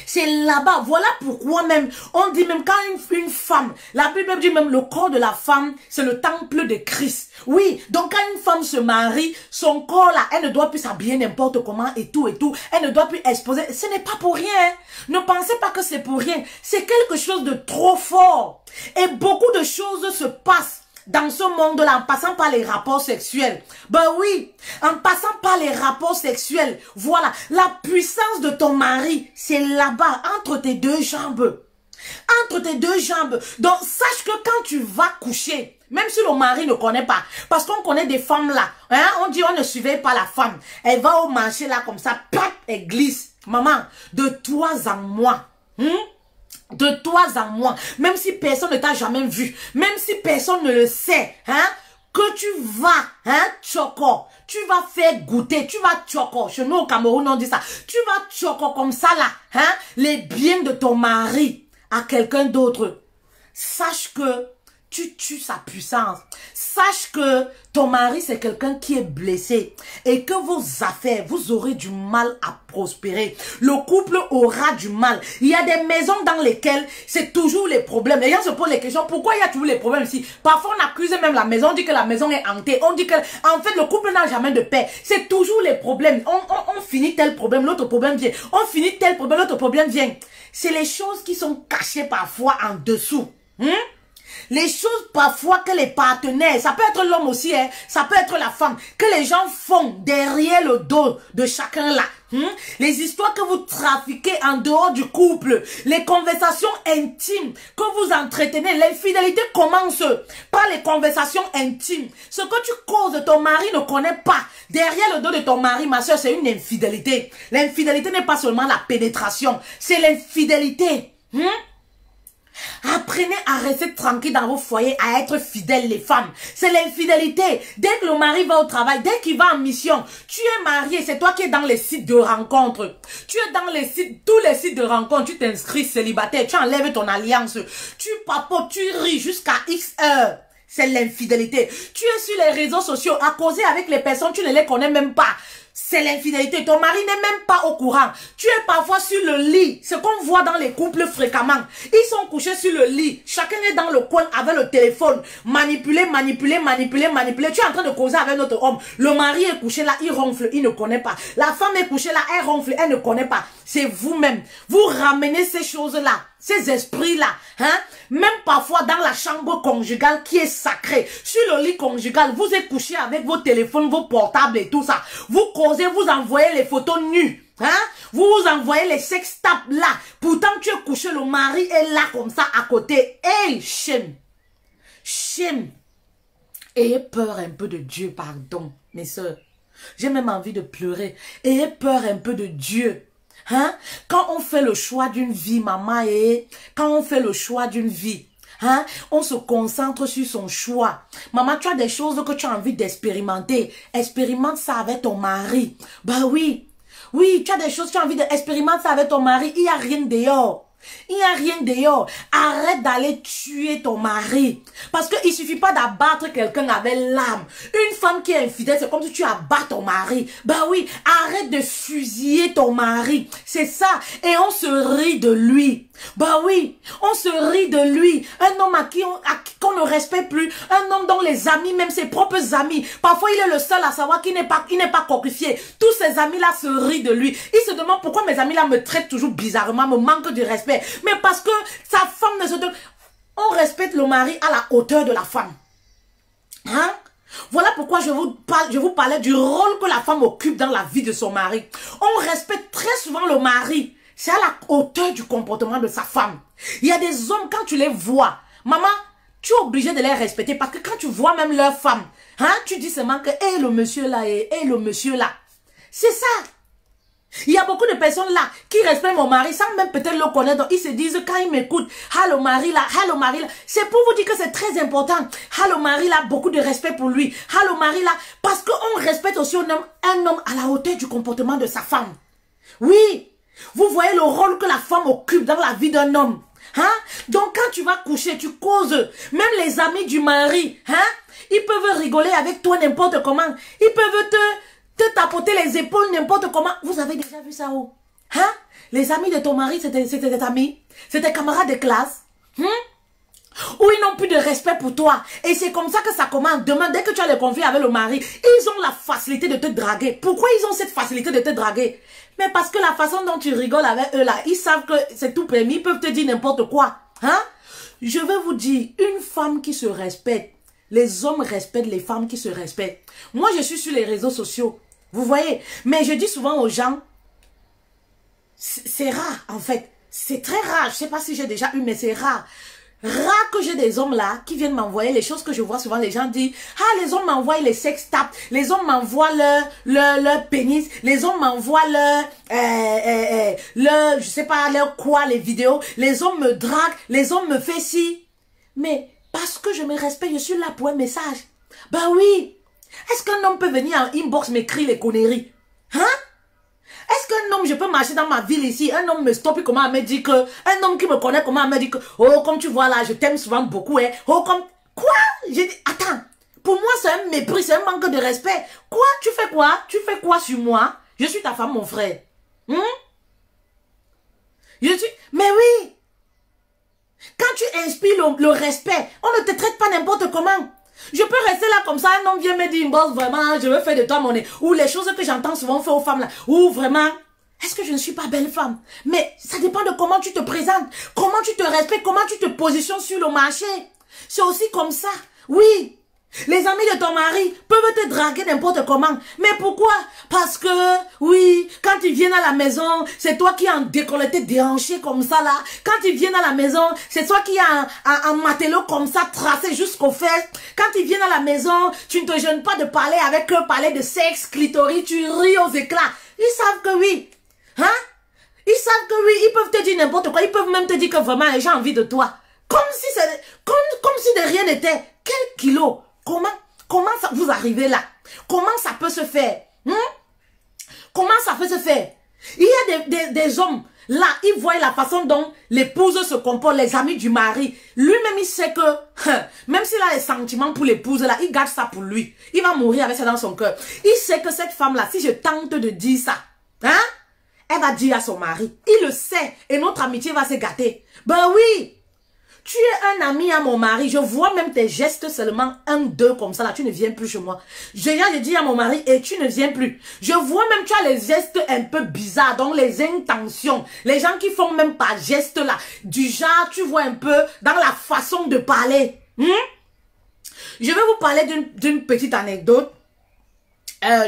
C'est là-bas, voilà pourquoi même, on dit même quand une femme, la Bible dit même le corps de la femme, c'est le temple de Christ. Oui, donc quand une femme se marie, son corps là, elle ne doit plus s'habiller n'importe comment et tout, elle ne doit plus exposer, ce n'est pas pour rien, hein. Ne pensez pas que c'est pour rien, c'est quelque chose de trop fort. Et beaucoup de choses se passent dans ce monde-là, en passant par les rapports sexuels. Ben oui, en passant par les rapports sexuels, voilà, la puissance de ton mari, c'est là-bas, entre tes deux jambes. Entre tes deux jambes. Donc, sache que quand tu vas coucher, même si le mari ne connaît pas, parce qu'on connaît des femmes là, hein, on dit on ne surveille pas la femme. Elle va au marché là comme ça, paf, elle glisse. Maman, de toi en moi, de toi en moi, même si personne ne t'a jamais vu, même si personne ne le sait, hein, que tu vas, hein, choco, tu vas faire goûter, tu vas choco, chez nous au Cameroun on dit ça, tu vas choco comme ça là, hein, les biens de ton mari à quelqu'un d'autre. Sache que tu tues sa puissance. Sache que ton mari, c'est quelqu'un qui est blessé et que vos affaires, vous aurez du mal à prospérer. Le couple aura du mal. Il y a des maisons dans lesquelles c'est toujours les problèmes. Les gens se posent les questions, pourquoi il y a toujours les problèmes ici? Parfois, on accuse même la maison, on dit que la maison est hantée. On dit que, en fait, le couple n'a jamais de paix. C'est toujours les problèmes. On finit tel problème, l'autre problème vient. On finit tel problème, l'autre problème vient. C'est les choses qui sont cachées parfois en dessous. Les choses parfois que les partenaires, ça peut être l'homme aussi, hein, ça peut être la femme, que les gens font derrière le dos de chacun là. Les histoires que vous trafiquez en dehors du couple, les conversations intimes que vous entretenez, l'infidélité commence par les conversations intimes. Ce que tu causes, ton mari ne connaît pas. Derrière le dos de ton mari, ma soeur, c'est une infidélité. L'infidélité n'est pas seulement la pénétration, c'est l'infidélité. Apprenez à rester tranquille dans vos foyers, à être fidèles les femmes. C'est l'infidélité. Dès que le mari va au travail, dès qu'il va en mission, tu es marié, c'est toi qui es dans les sites de rencontres. Tu es dans les sites, tous les sites de rencontres, tu t'inscris célibataire, tu enlèves ton alliance, tu papotes, tu ris jusqu'à X heures. C'est l'infidélité. Tu es sur les réseaux sociaux à causer avec les personnes, tu ne les connais même pas. C'est l'infidélité. Ton mari n'est même pas au courant. Tu es parfois sur le lit. Ce qu'on voit dans les couples fréquemment. Ils sont couchés sur le lit. Chacun est dans le coin avec le téléphone. Manipuler. Tu es en train de causer avec notre homme. Le mari est couché là, il ronfle, il ne connaît pas. La femme est couchée là, elle ronfle, elle ne connaît pas. C'est vous-même. Vous ramenez ces choses-là, ces esprits-là, hein, même parfois dans la chambre conjugale qui est sacrée. Sur le lit conjugal, vous êtes couché avec vos téléphones, vos portables et tout ça. Vous causez, vous envoyez les photos nues. Hein? Vous envoyez les sextapes là. Pourtant, tu es couché, le mari est là comme ça à côté. Hey, shame. Shame. Ayez peur un peu de Dieu, pardon, mes soeurs. J'ai même envie de pleurer. Ayez peur un peu de Dieu. Hein? Quand on fait le choix d'une vie, maman, et quand on fait le choix d'une vie, hein, on se concentre sur son choix. Maman, tu as des choses que tu as envie d'expérimenter. Expérimente ça avec ton mari. Bah oui. Oui, tu as des choses que tu as envie d'expérimenter ça avec ton mari. Il n'y a rien dehors. Il n'y a rien dehors. Arrête d'aller tuer ton mari. Parce qu'il ne suffit pas d'abattre quelqu'un avec l'âme. Une femme qui est infidèle, c'est comme si tu abats ton mari. Ben oui, arrête de fusiller ton mari. C'est ça. Et on se rit de lui. Ben oui, on se rit de lui. Un homme à qui qu'on ne respecte plus. Un homme dont les amis, même ses propres amis, parfois il est le seul à savoir qu'il n'est pas coquifié. Tous ses amis-là se rient de lui. Il se demande pourquoi mes amis-là me traitent toujours bizarrement, me manquent de respect. Mais parce que sa femme ne se donne... On respecte le mari à la hauteur de la femme. Hein? Voilà pourquoi je vous parlais du rôle que la femme occupe dans la vie de son mari. On respecte très souvent le mari. C'est à la hauteur du comportement de sa femme. Il y a des hommes, quand tu les vois, maman, tu es obligé de les respecter parce que quand tu vois même leur femme, hein, tu dis seulement que, hé, le monsieur là, le monsieur là. C'est ça. Il y a beaucoup de personnes là qui respectent mon mari sans même peut-être le connaître. Donc ils se disent quand ils m'écoutent, ah le mari là, ah le mari là. C'est pour vous dire que c'est très important. Ah le mari là, beaucoup de respect pour lui. Ah le mari là, parce qu'on respecte aussi un homme à la hauteur du comportement de sa femme. Oui, vous voyez le rôle que la femme occupe dans la vie d'un homme. Hein? Donc quand tu vas coucher, tu causes. Même les amis du mari, hein? Ils peuvent rigoler avec toi n'importe comment. Ils peuvent te tapoter les épaules n'importe comment. Vous avez déjà vu ça où? Hein? Les amis de ton mari, c'était des amis? C'était camarades de classe? Ou ils n'ont plus de respect pour toi. Et c'est comme ça que ça commence. Demain, dès que tu as le conflit avec le mari, ils ont la facilité de te draguer. Pourquoi ils ont cette facilité de te draguer? Mais parce que la façon dont tu rigoles avec eux là, ils savent que c'est tout permis, ils peuvent te dire n'importe quoi. Hein? Je vais vous dire, une femme qui se respecte, les hommes respectent les femmes qui se respectent. Moi, je suis sur les réseaux sociaux. Vous voyez? Mais je dis souvent aux gens, c'est rare en fait. C'est très rare. Je ne sais pas si j'ai déjà eu, mais c'est rare. Rare que j'ai des hommes là qui viennent m'envoyer les choses que je vois souvent. Les gens disent, ah, les hommes m'envoient les sex tapes, les hommes m'envoient leur pénis, les hommes m'envoient je sais pas, leur quoi, les vidéos, les hommes me draguent, les hommes me font ci. Mais parce que je me respecte, je suis là pour un message. Ben oui. Est-ce qu'un homme peut venir en inbox m'écrire les conneries? Hein? Est-ce qu'un homme, je peux marcher dans ma ville ici, un homme me stoppe et comment me dit que, un homme qui me connaît comment me dit que, oh, comme tu vois là, je t'aime souvent beaucoup, hein, oh, comme, quoi? J'ai dit, attends, pour moi c'est un mépris, c'est un manque de respect. Quoi? Tu fais quoi? Tu fais quoi sur moi? Je suis ta femme, mon frère. Mais oui! Quand tu inspires le respect, on ne te traite pas n'importe comment. Je peux rester là comme ça, un homme vient me dire, boss, vraiment, je veux faire de toi mon nez. Ou les choses que j'entends souvent faire aux femmes là. Ou vraiment, est-ce que je ne suis pas belle femme? Mais ça dépend de comment tu te présentes, comment tu te respectes, comment tu te positionnes sur le marché. C'est aussi comme ça, oui. Les amis de ton mari peuvent te draguer n'importe comment. Mais pourquoi? Parce que, oui, quand ils viennent à la maison, c'est toi qui as un décolleté déhanché comme ça là. Quand ils viennent à la maison, c'est toi qui as un matelot comme ça tracé jusqu'aux fesses. Quand ils viennent à la maison, tu ne te gênes pas de parler avec eux, parler de sexe, clitoris, tu ris aux éclats. Ils savent que oui. Hein? Ils savent que oui, ils peuvent te dire n'importe quoi. Ils peuvent même te dire que vraiment j'ai envie de toi. Comme si de rien n'était. Quel kilo? Comment ça vous arrivez là? Comment ça peut se faire? Comment ça peut se faire? Il y a des hommes, là, ils voient la façon dont l'épouse se comporte, les amis du mari. Lui-même, il sait que, même s'il a des sentiments pour l'épouse, là, il garde ça pour lui. Il va mourir avec ça dans son cœur. Il sait que cette femme-là, si je tente de dire ça, hein, elle va dire à son mari. Il le sait. Et notre amitié va se gâter. Ben oui! Tu es un ami à mon mari, je vois même tes gestes seulement 1, 2 comme ça là, tu ne viens plus chez moi. Déjà, je dis à mon mari, et tu ne viens plus. Je vois même tu as les gestes un peu bizarres, donc les intentions. Les gens qui font même pas gestes là, du genre, tu vois un peu dans la façon de parler. Je vais vous parler d'une petite anecdote.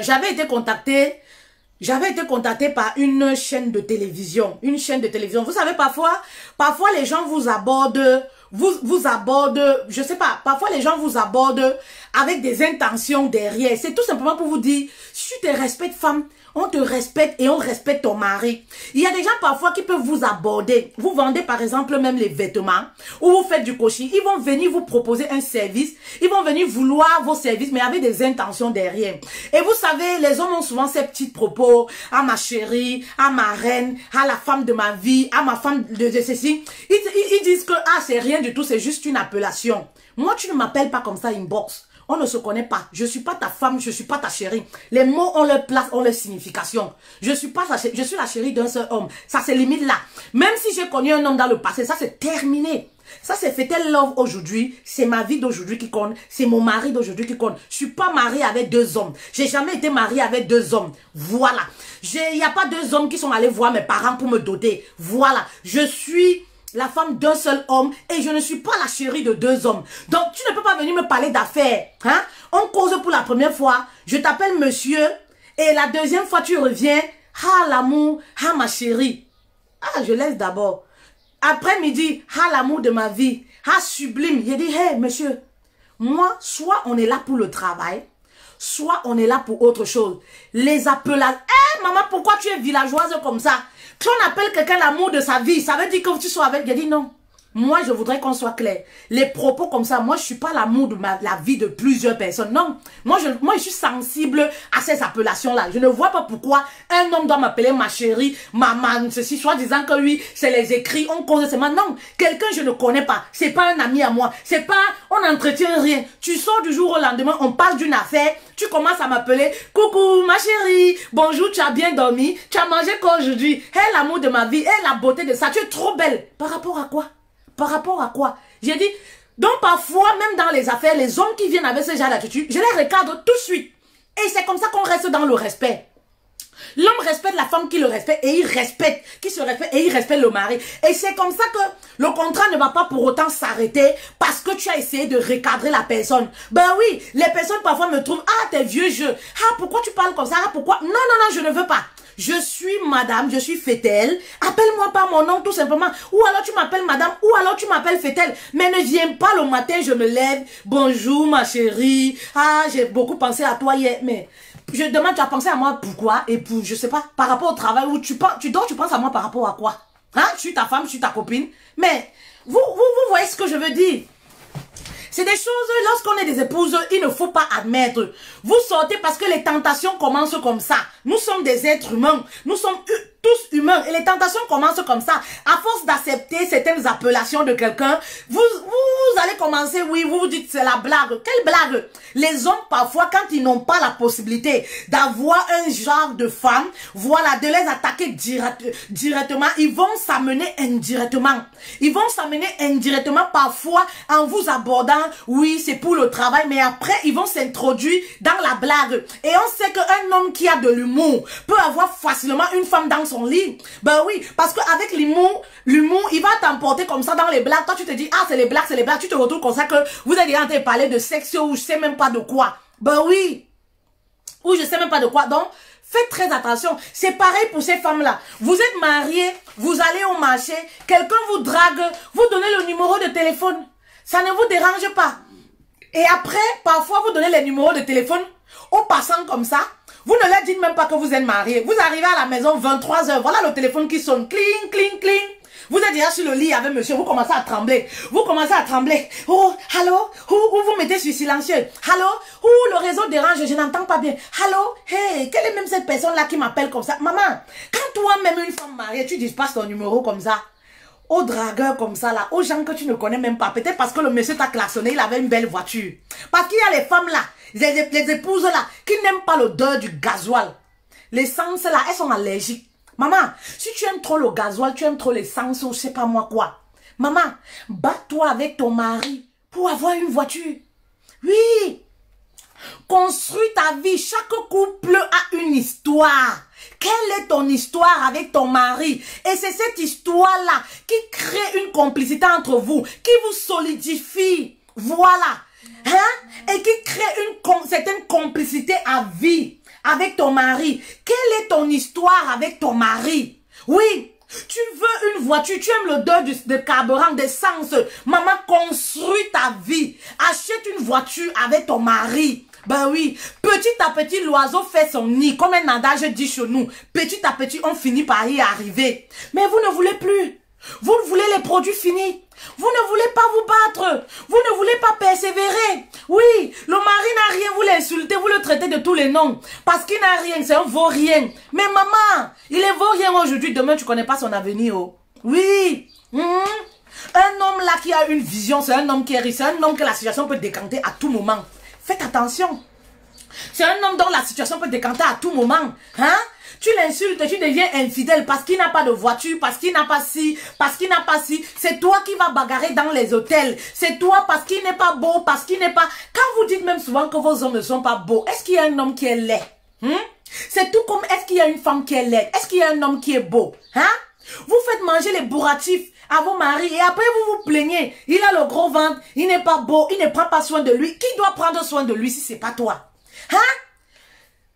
J'avais été contactée par une chaîne de télévision. Une chaîne de télévision. Vous savez, parfois les gens vous abordent. vous aborde, je sais pas, parfois les gens vous abordent avec des intentions derrière. C'est tout simplement pour vous dire, si tu te respectes femme, on te respecte et on respecte ton mari. Il y a des gens parfois qui peuvent vous aborder. Vous vendez par exemple même les vêtements ou vous faites du coaching. Ils vont venir vous proposer un service. Ils vont venir vouloir vos services mais avec des intentions derrière. Et vous savez, les hommes ont souvent ces petits propos. À ma chérie, à ma reine, à la femme de ma vie, à ma femme de ceci. Ils disent que ah, c'est rien du tout, c'est juste une appellation. Moi, tu ne m'appelles pas comme ça inbox. On ne se connaît pas. Je ne suis pas ta femme, je ne suis pas ta chérie. Les mots ont leur place, ont leur signification. Je suis la chérie d'un seul homme. Ça se limite là. Même si j'ai connu un homme dans le passé, ça c'est terminé. Ça c'est Fatal Love aujourd'hui. C'est ma vie d'aujourd'hui qui compte. C'est mon mari d'aujourd'hui qui compte. Je ne suis pas mariée avec deux hommes. J'ai jamais été mariée avec deux hommes. Voilà. Il n'y a pas deux hommes qui sont allés voir mes parents pour me doter. Voilà. Je suis la femme d'un seul homme et je ne suis pas la chérie de deux hommes. Donc, tu ne peux pas venir me parler d'affaires. Hein? On cause pour la première fois. Je t'appelle monsieur et la deuxième fois, tu reviens. Ah, l'amour. Ah, ma chérie. Ah, je laisse d'abord. Après-midi, ah, l'amour de ma vie. Ah, sublime. J'ai dit, hey, monsieur, moi, soit on est là pour le travail, soit on est là pour autre chose. Les appelations. Hé, maman, pourquoi tu es villageoise comme ça? Quand on appelle quelqu'un l'amour de sa vie, ça veut dire que tu sois avec. J'ai dit non. Moi, je voudrais qu'on soit clair. Les propos comme ça, moi, je ne suis pas l'amour de la vie de plusieurs personnes. Non. Moi, je suis sensible à ces appellations-là. Je ne vois pas pourquoi un homme doit m'appeler ma chérie, maman, ceci, soit disant que lui, c'est les écrits, on cause seulement. Non. Quelqu'un, je ne connais pas. C'est pas un ami à moi. C'est pas, on n'entretient rien. Tu sors du jour au lendemain, on parle d'une affaire, tu commences à m'appeler, coucou, ma chérie, bonjour, tu as bien dormi, tu as mangé quoi aujourd'hui? Hé, l'amour de ma vie, hé, la beauté de ça, tu es trop belle. Par rapport à quoi? Par rapport à quoi? J'ai dit, donc parfois, même dans les affaires, les hommes qui viennent avec ce genre d'attitude, je les recadre tout de suite. Et c'est comme ça qu'on reste dans le respect. L'homme respecte la femme qui le respecte et il respecte, qui se respecte et il respecte le mari. Et c'est comme ça que le contrat ne va pas pour autant s'arrêter parce que tu as essayé de recadrer la personne. Ben oui, les personnes parfois me trouvent, ah, t'es vieux jeu. Ah, pourquoi tu parles comme ça? Ah, pourquoi? Non, non, non, je ne veux pas. Je suis madame, je suis Fatal. Appelle-moi par mon nom tout simplement. Ou alors tu m'appelles madame, ou alors tu m'appelles Fatal. Mais ne viens pas le matin, je me lève. Bonjour ma chérie. Ah, j'ai beaucoup pensé à toi hier. Mais je demande, tu as pensé à moi pourquoi? Et pour, je sais pas, par rapport au travail où tu penses, tu penses à moi par rapport à quoi? Hein? Je suis ta femme, je suis ta copine. Mais vous voyez ce que je veux dire? C'est des choses, lorsqu'on est des épouses, il ne faut pas admettre. Vous sortez parce que les tentations commencent comme ça. Nous sommes des êtres humains. Nous sommes tous humains. Et les tentations commencent comme ça. À force d'accepter certaines appellations de quelqu'un, vous allez commencer, oui, vous vous dites c'est la blague. Quelle blague? Les hommes, parfois, quand ils n'ont pas la possibilité d'avoir un genre de femme, voilà, de les attaquer directement, ils vont s'amener indirectement. Ils vont s'amener indirectement parfois en vous abordant. Oui, c'est pour le travail, mais après, ils vont s'introduire dans la blague. Et on sait qu'un homme qui a de l'humour peut avoir facilement une femme dans son lit. Ben oui, parce qu'avec l'humour, il va t'emporter comme ça dans les blagues. Toi, tu te dis, ah, c'est les blagues, c'est les blagues. Tu te retrouves comme ça que vous êtes déjà en train de parler de sexe ou je sais même pas de quoi. Ben oui. Ou je sais même pas de quoi. Donc, faites très attention. C'est pareil pour ces femmes-là. Vous êtes mariés, vous allez au marché, quelqu'un vous drague, vous donnez le numéro de téléphone. Ça ne vous dérange pas. Et après, parfois, vous donnez les numéros de téléphone aux passants comme ça. Vous ne leur dites même pas que vous êtes mariés. Vous arrivez à la maison 23 h. Voilà le téléphone qui sonne. Cling, cling, cling. Vous êtes déjà sur le lit avec monsieur. Vous commencez à trembler. Vous commencez à trembler. Oh, allô? Ou vous mettez sur silencieux. Allô? Le réseau dérange. Je n'entends pas bien. Allô? Hey, quelle est même cette personne-là qui m'appelle comme ça? Maman, quand toi-même une femme mariée, tu dispatches ton numéro comme ça, aux dragueurs comme ça là, aux gens que tu ne connais même pas, peut-être parce que le monsieur t'a klaxonné, il avait une belle voiture. Parce qu'il y a les femmes là, les épouses là, qui n'aiment pas l'odeur du gasoil. L'essence là, elles sont allergiques. Maman, si tu aimes trop le gasoil, tu aimes trop l'essence ou je sais pas moi quoi. Maman, bats-toi avec ton mari pour avoir une voiture. Oui. Construis ta vie. Chaque couple a une histoire. Quelle est ton histoire avec ton mari? Et c'est cette histoire-là qui crée une complicité entre vous, qui vous solidifie. Voilà. Hein? Et qui crée une certaine complicité à vie avec ton mari. Quelle est ton histoire avec ton mari? Oui. Tu veux une voiture, tu aimes l'odeur de carburant, d'essence. Maman, construis ta vie. Achète une voiture avec ton mari. Ben oui, petit à petit, l'oiseau fait son nid. Comme un adage dit chez nous. Petit à petit, on finit par y arriver. Mais vous ne voulez plus. Vous voulez les produits finis. Vous ne voulez pas vous battre. Vous ne voulez pas persévérer. Oui, le mari n'a rien, vous l'insultez, vous le traitez de tous les noms. Parce qu'il n'a rien, c'est un vaurien. Mais maman, il est vaurien aujourd'hui, demain tu ne connais pas son avenir. Oh. Oui. Un homme là qui a une vision, c'est un homme qui est riche, c'est un homme que la situation peut décanter à tout moment. Faites attention. C'est un homme dont la situation peut décanter à tout moment. Hein? Tu l'insultes, tu deviens infidèle parce qu'il n'a pas de voiture, parce qu'il n'a pas ci, parce qu'il n'a pas ci. C'est toi qui vas bagarrer dans les hôtels. C'est toi parce qu'il n'est pas beau, parce qu'il n'est pas... Quand vous dites même souvent que vos hommes ne sont pas beaux, est-ce qu'il y a un homme qui est laid? C'est tout comme est-ce qu'il y a une femme qui est laide? Est-ce qu'il y a un homme qui est beau? Hein? Vous faites manger les bourratifs à vos maris et après vous vous plaignez. Il a le gros ventre, il n'est pas beau, il ne prend pas soin de lui. Qui doit prendre soin de lui si ce n'est pas toi? Hein?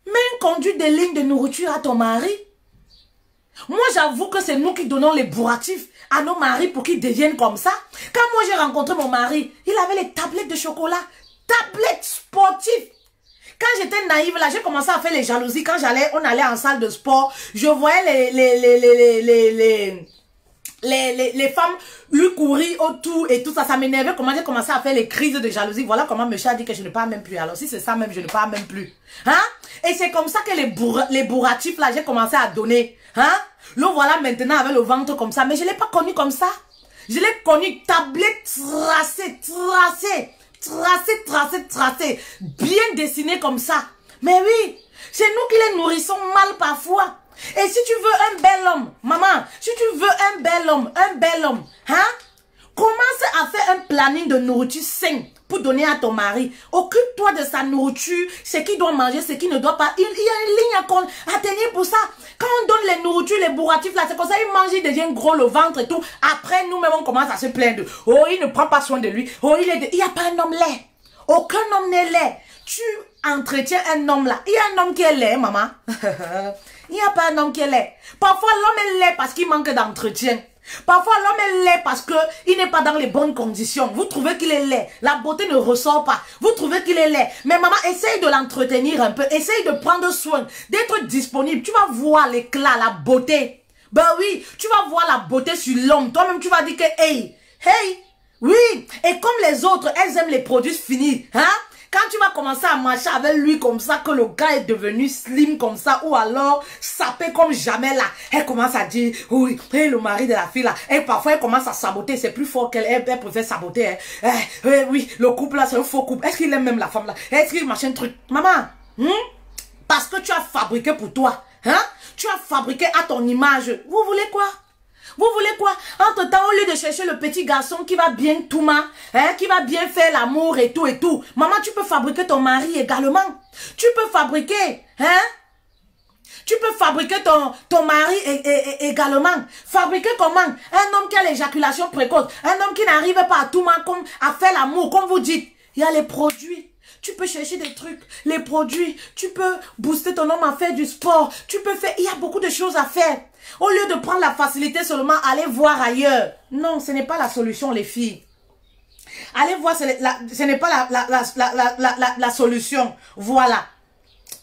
Mets une conduite de ligne de nourriture à ton mari. Moi, j'avoue que c'est nous qui donnons les bourratifs à nos maris pour qu'ils deviennent comme ça. Quand moi, j'ai rencontré mon mari, il avait les tablettes de chocolat. Tablettes sportives. Quand j'étais naïve, là, j'ai commencé à faire les jalousies. Quand on allait en salle de sport, je voyais les femmes lui courir autour et tout ça, ça m'énervait. Comment j'ai commencé à faire les crises de jalousie. Voilà comment Monsieur a dit que je ne parle même plus. Alors si c'est ça même, je ne parle même plus. Hein? Et c'est comme ça que les bourratifs là, j'ai commencé à donner. Hein? Le voilà maintenant avec le ventre comme ça. Mais je ne l'ai pas connu comme ça. Je l'ai connu tablette tracée. Bien dessiné comme ça. Mais oui, c'est nous qui les nourrissons mal parfois. Et si tu veux un bel homme, maman, si tu veux un bel homme, hein, commence à faire un planning de nourriture saine pour donner à ton mari. Occupe-toi de sa nourriture, ce qu'il doit manger, ce qu'il ne doit pas. Il y a une ligne à tenir pour ça. Quand on donne les nourritures, les bourratifs, là, c'est comme ça, il mange, il devient gros, le ventre et tout. Après, nous-mêmes, on commence à se plaindre. Oh, il ne prend pas soin de lui. Oh, il n'y a pas un homme laid. Aucun homme n'est laid. Tu entretiens un homme là. Il y a un homme qui est laid, maman. Il n'y a pas un homme qui est laid. Parfois, l'homme est laid parce qu'il manque d'entretien. Parfois, l'homme est laid parce qu'il n'est pas dans les bonnes conditions. Vous trouvez qu'il est laid. La beauté ne ressort pas. Vous trouvez qu'il est laid. Mais maman, essaye de l'entretenir un peu. Essaye de prendre soin, d'être disponible. Tu vas voir l'éclat, la beauté. Ben oui, tu vas voir la beauté sur l'homme. Toi-même, tu vas dire que, hey, oui. Et comme les autres, elles aiment les produits finis. Hein? Quand tu vas commencer à marcher avec lui comme ça, que le gars est devenu slim comme ça, ou alors sapé comme jamais là, elle commence à dire, oui, le mari de la fille là, et parfois elle commence à saboter, c'est plus fort qu'elle, elle préfère saboter. Oui, le couple là, c'est un faux couple. Est-ce qu'il aime même la femme là? Est-ce qu'il machin truc? Maman, parce que tu as fabriqué pour toi, hein? Tu as fabriqué à ton image. Vous voulez quoi? Vous voulez quoi? Entre-temps, au lieu de chercher le petit garçon qui va bien tout qui va bien faire l'amour et tout. Maman, tu peux fabriquer ton mari également. Tu peux fabriquer, Tu peux fabriquer ton mari également. Fabriquer comment? Un homme qui a l'éjaculation précoce. Un homme qui n'arrive pas à tout moment à faire l'amour, comme vous dites. Il y a les produits. Tu peux chercher des trucs, les produits. Tu peux booster ton homme à faire du sport. Tu peux faire... Il y a beaucoup de choses à faire. Au lieu de prendre la facilité seulement, aller voir ailleurs. Non, ce n'est pas la solution, les filles. Allez voir, ce n'est pas la solution. Voilà.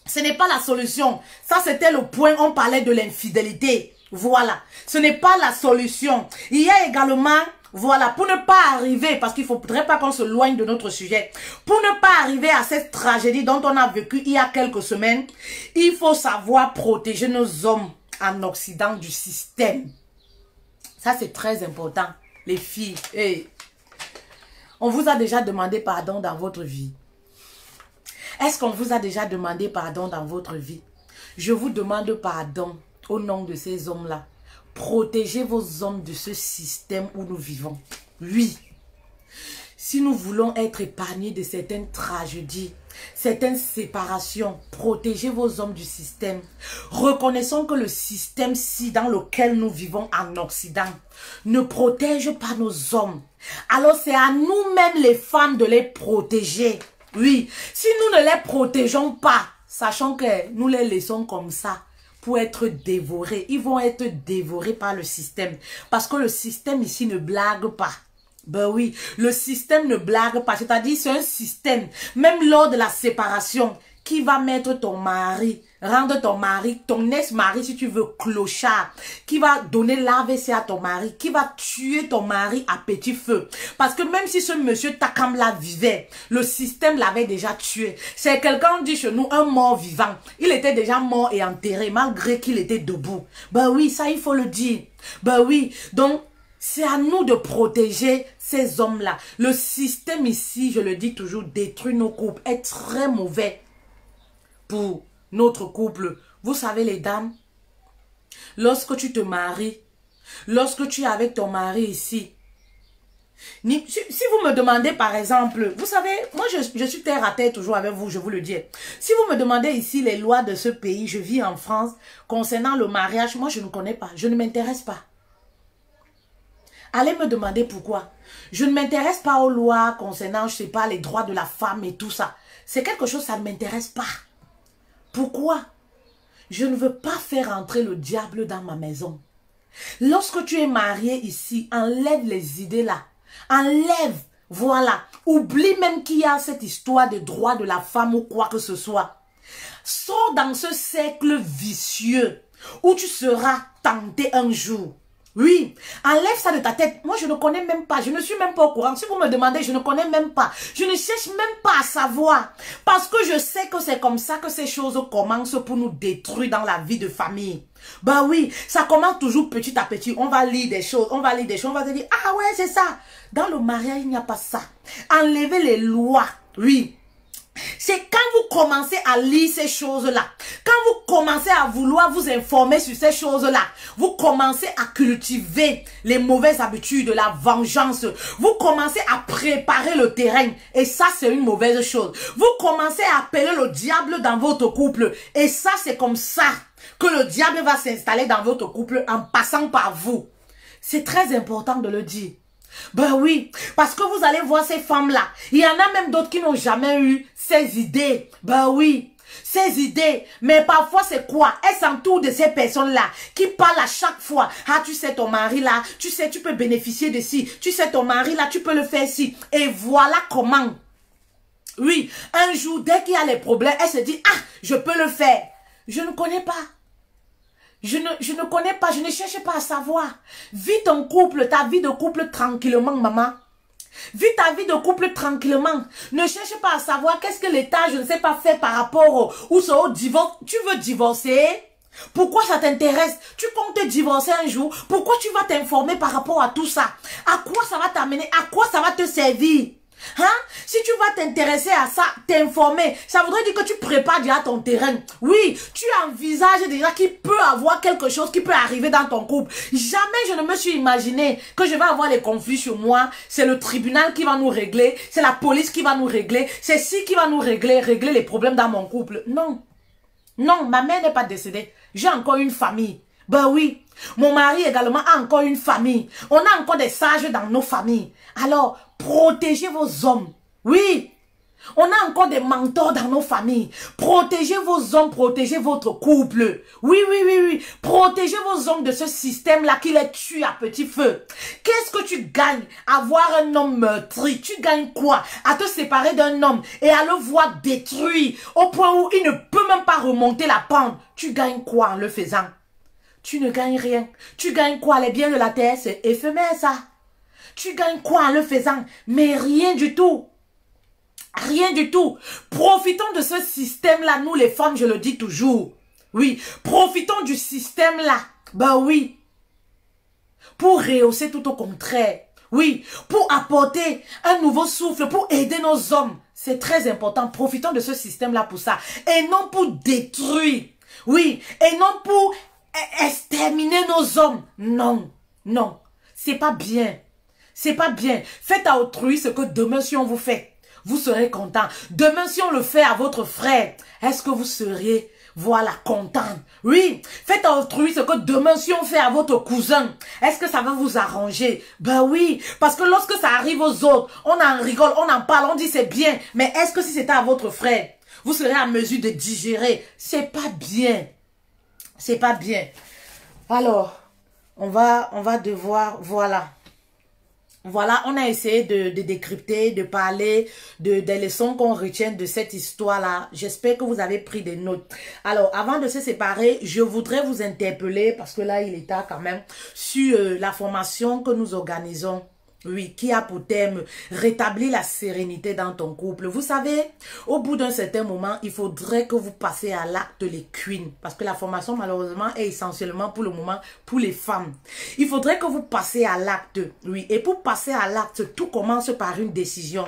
Ce n'est pas la solution. Ça, c'était le point, on parlait de l'infidélité. Voilà. Ce n'est pas la solution. Il y a également... Voilà, pour ne pas arriver, parce qu'il ne faudrait pas qu'on se loigne de notre sujet, pour ne pas arriver à cette tragédie dont on a vécu il y a quelques semaines, il faut savoir protéger nos hommes en Occident du système. Ça, c'est très important, les filles. Hey. On vous a déjà demandé pardon dans votre vie. Est-ce qu'on vous a déjà demandé pardon dans votre vie? Je vous demande pardon au nom de ces hommes-là. Protégez vos hommes de ce système où nous vivons. Oui. Si nous voulons être épargnés de certaines tragédies, certaines séparations, protégez vos hommes du système. Reconnaissons que le système-ci dans lequel nous vivons en Occident ne protège pas nos hommes. Alors c'est à nous-mêmes les femmes de les protéger. Oui. Si nous ne les protégeons pas, sachant que nous les laissons comme ça, pour être dévorés. Ils vont être dévorés par le système. Parce que le système ici ne blague pas. Ben oui, le système ne blague pas. C'est-à-dire, c'est un système, même lors de la séparation, qui va mettre ton mari, rendre ton mari, ton ex-mari, si tu veux, clochard, qui va donner l'AVC à ton mari, qui va tuer ton mari à petit feu. Parce que même si ce monsieur Takam-là vivait, le système l'avait déjà tué. C'est quelqu'un, on dit chez nous, un mort vivant. Il était déjà mort et enterré, malgré qu'il était debout. Ben oui, ça, il faut le dire. Ben oui, donc, c'est à nous de protéger ces hommes-là. Le système ici, je le dis toujours, détruit nos couples, est très mauvais pour notre couple. Vous savez les dames, lorsque tu te maries, lorsque tu es avec ton mari ici, si vous me demandez par exemple, vous savez, moi je suis terre à terre toujours avec vous, je vous le dis. Si vous me demandez ici les lois de ce pays, je vis en France, concernant le mariage, moi je ne connais pas, je ne m'intéresse pas. Allez me demander pourquoi. Je ne m'intéresse pas aux lois concernant, je sais pas, les droits de la femme et tout ça. C'est quelque chose, ça ne m'intéresse pas. Pourquoi? Je ne veux pas faire entrer le diable dans ma maison. Lorsque tu es marié ici, enlève les idées là. Enlève, voilà. Oublie même qu'il y a cette histoire de droits de la femme ou quoi que ce soit. Sors dans ce cercle vicieux où tu seras tenté un jour. Oui, enlève ça de ta tête. Moi, je ne connais même pas. Je ne suis même pas au courant. Si vous me demandez, je ne connais même pas. Je ne cherche même pas à savoir. Parce que je sais que c'est comme ça que ces choses commencent pour nous détruire dans la vie de famille. Ben oui, ça commence toujours petit à petit. On va lire des choses, on va lire des choses, on va se dire, ah ouais, c'est ça. Dans le mariage, il n'y a pas ça. Enlevez les lois, oui. C'est quand vous commencez à lire ces choses-là, quand vous commencez à vouloir vous informer sur ces choses-là, vous commencez à cultiver les mauvaises habitudes, la vengeance, vous commencez à préparer le terrain, et ça c'est une mauvaise chose. Vous commencez à appeler le diable dans votre couple, et ça c'est comme ça que le diable va s'installer dans votre couple en passant par vous. C'est très important de le dire. Ben oui, parce que vous allez voir ces femmes-là. Il y en a même d'autres qui n'ont jamais eu ces idées. Ben oui, ces idées. Mais parfois c'est quoi? Elles s'entourent de ces personnes-là qui parlent à chaque fois. Ah, tu sais ton mari là, tu sais tu peux bénéficier de ci. Tu sais ton mari là, tu peux le faire ci. Et voilà comment. Oui, un jour, dès qu'il y a les problèmes, elle se dit, ah, je peux le faire. Je ne connais pas. Je ne connais pas, je ne cherche pas à savoir. Vis ton couple, ta vie de couple tranquillement, maman. Vis ta vie de couple tranquillement. Ne cherche pas à savoir qu'est-ce que l'État, je ne sais pas, fait par rapport au divorce. Tu veux divorcer? Pourquoi ça t'intéresse? Tu comptes te divorcer un jour? Pourquoi tu vas t'informer par rapport à tout ça? À quoi ça va t'amener? À quoi ça va te servir? Hein? Si tu vas t'intéresser à ça, t'informer, ça voudrait dire que tu prépares déjà ton terrain. Oui, tu envisages déjà qu'il peut avoir quelque chose qui peut arriver dans ton couple. Jamais je ne me suis imaginé que je vais avoir les conflits sur moi. C'est le tribunal qui va nous régler, c'est la police qui va nous régler, c'est ci qui va nous régler les problèmes dans mon couple. Non. Non, ma mère n'est pas décédée. J'ai encore une famille. Ben oui, mon mari également a encore une famille. On a encore des sages dans nos familles. Alors, protégez vos hommes. Oui, on a encore des mentors dans nos familles. Protégez vos hommes, protégez votre couple. Oui, oui, oui, oui. Protégez vos hommes de ce système-là qui les tue à petit feu. Qu'est-ce que tu gagnes à voir un homme meurtri? Tu gagnes quoi? À te séparer d'un homme et à le voir détruit au point où il ne peut même pas remonter la pente. Tu gagnes quoi en le faisant? Tu ne gagnes rien. Tu gagnes quoi? Les biens de la terre, c'est éphémère ça. Tu gagnes quoi en le faisant? Mais rien du tout. Rien du tout. Profitons de ce système-là, nous les femmes, je le dis toujours. Oui, profitons du système-là. Ben oui. Pour rehausser tout au contraire. Oui, pour apporter un nouveau souffle, pour aider nos hommes. C'est très important. Profitons de ce système-là pour ça. Et non pour détruire. Oui, et non pour exterminer nos hommes. Non, non. C'est pas bien. C'est pas bien. Faites à autrui ce que demain si on vous fait, vous serez content. Demain si on le fait à votre frère, est-ce que vous seriez, voilà, content? Oui. Faites à autrui ce que demain si on fait à votre cousin, est-ce que ça va vous arranger? Ben oui. Parce que lorsque ça arrive aux autres, on en rigole, on en parle, on dit c'est bien. Mais est-ce que si c'était à votre frère, vous serez à mesure de digérer? C'est pas bien. C'est pas bien. Alors, on va devoir, voilà. Voilà, on a essayé de décrypter, de parler des leçons qu'on retient de cette histoire-là. J'espère que vous avez pris des notes. Alors, avant de se séparer, je voudrais vous interpeller, parce que là, il est tard quand même, sur la formation que nous organisons. Oui, qui a pour thème rétablir la sérénité dans ton couple. Vous savez, au bout d'un certain moment, il faudrait que vous passiez à l'acte les queens. Parce que la formation, malheureusement, est essentiellement pour le moment pour les femmes. Il faudrait que vous passiez à l'acte. Oui, et pour passer à l'acte, tout commence par une décision.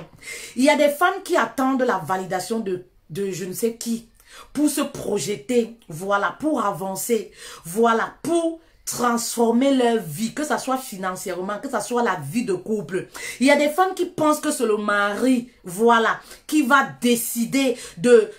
Il y a des femmes qui attendent la validation de je ne sais qui pour se projeter, voilà, pour avancer, voilà, pour transformer leur vie, que ça soit financièrement, que ça soit la vie de couple. Il y a des femmes qui pensent que c'est le mari, voilà, qui va décider de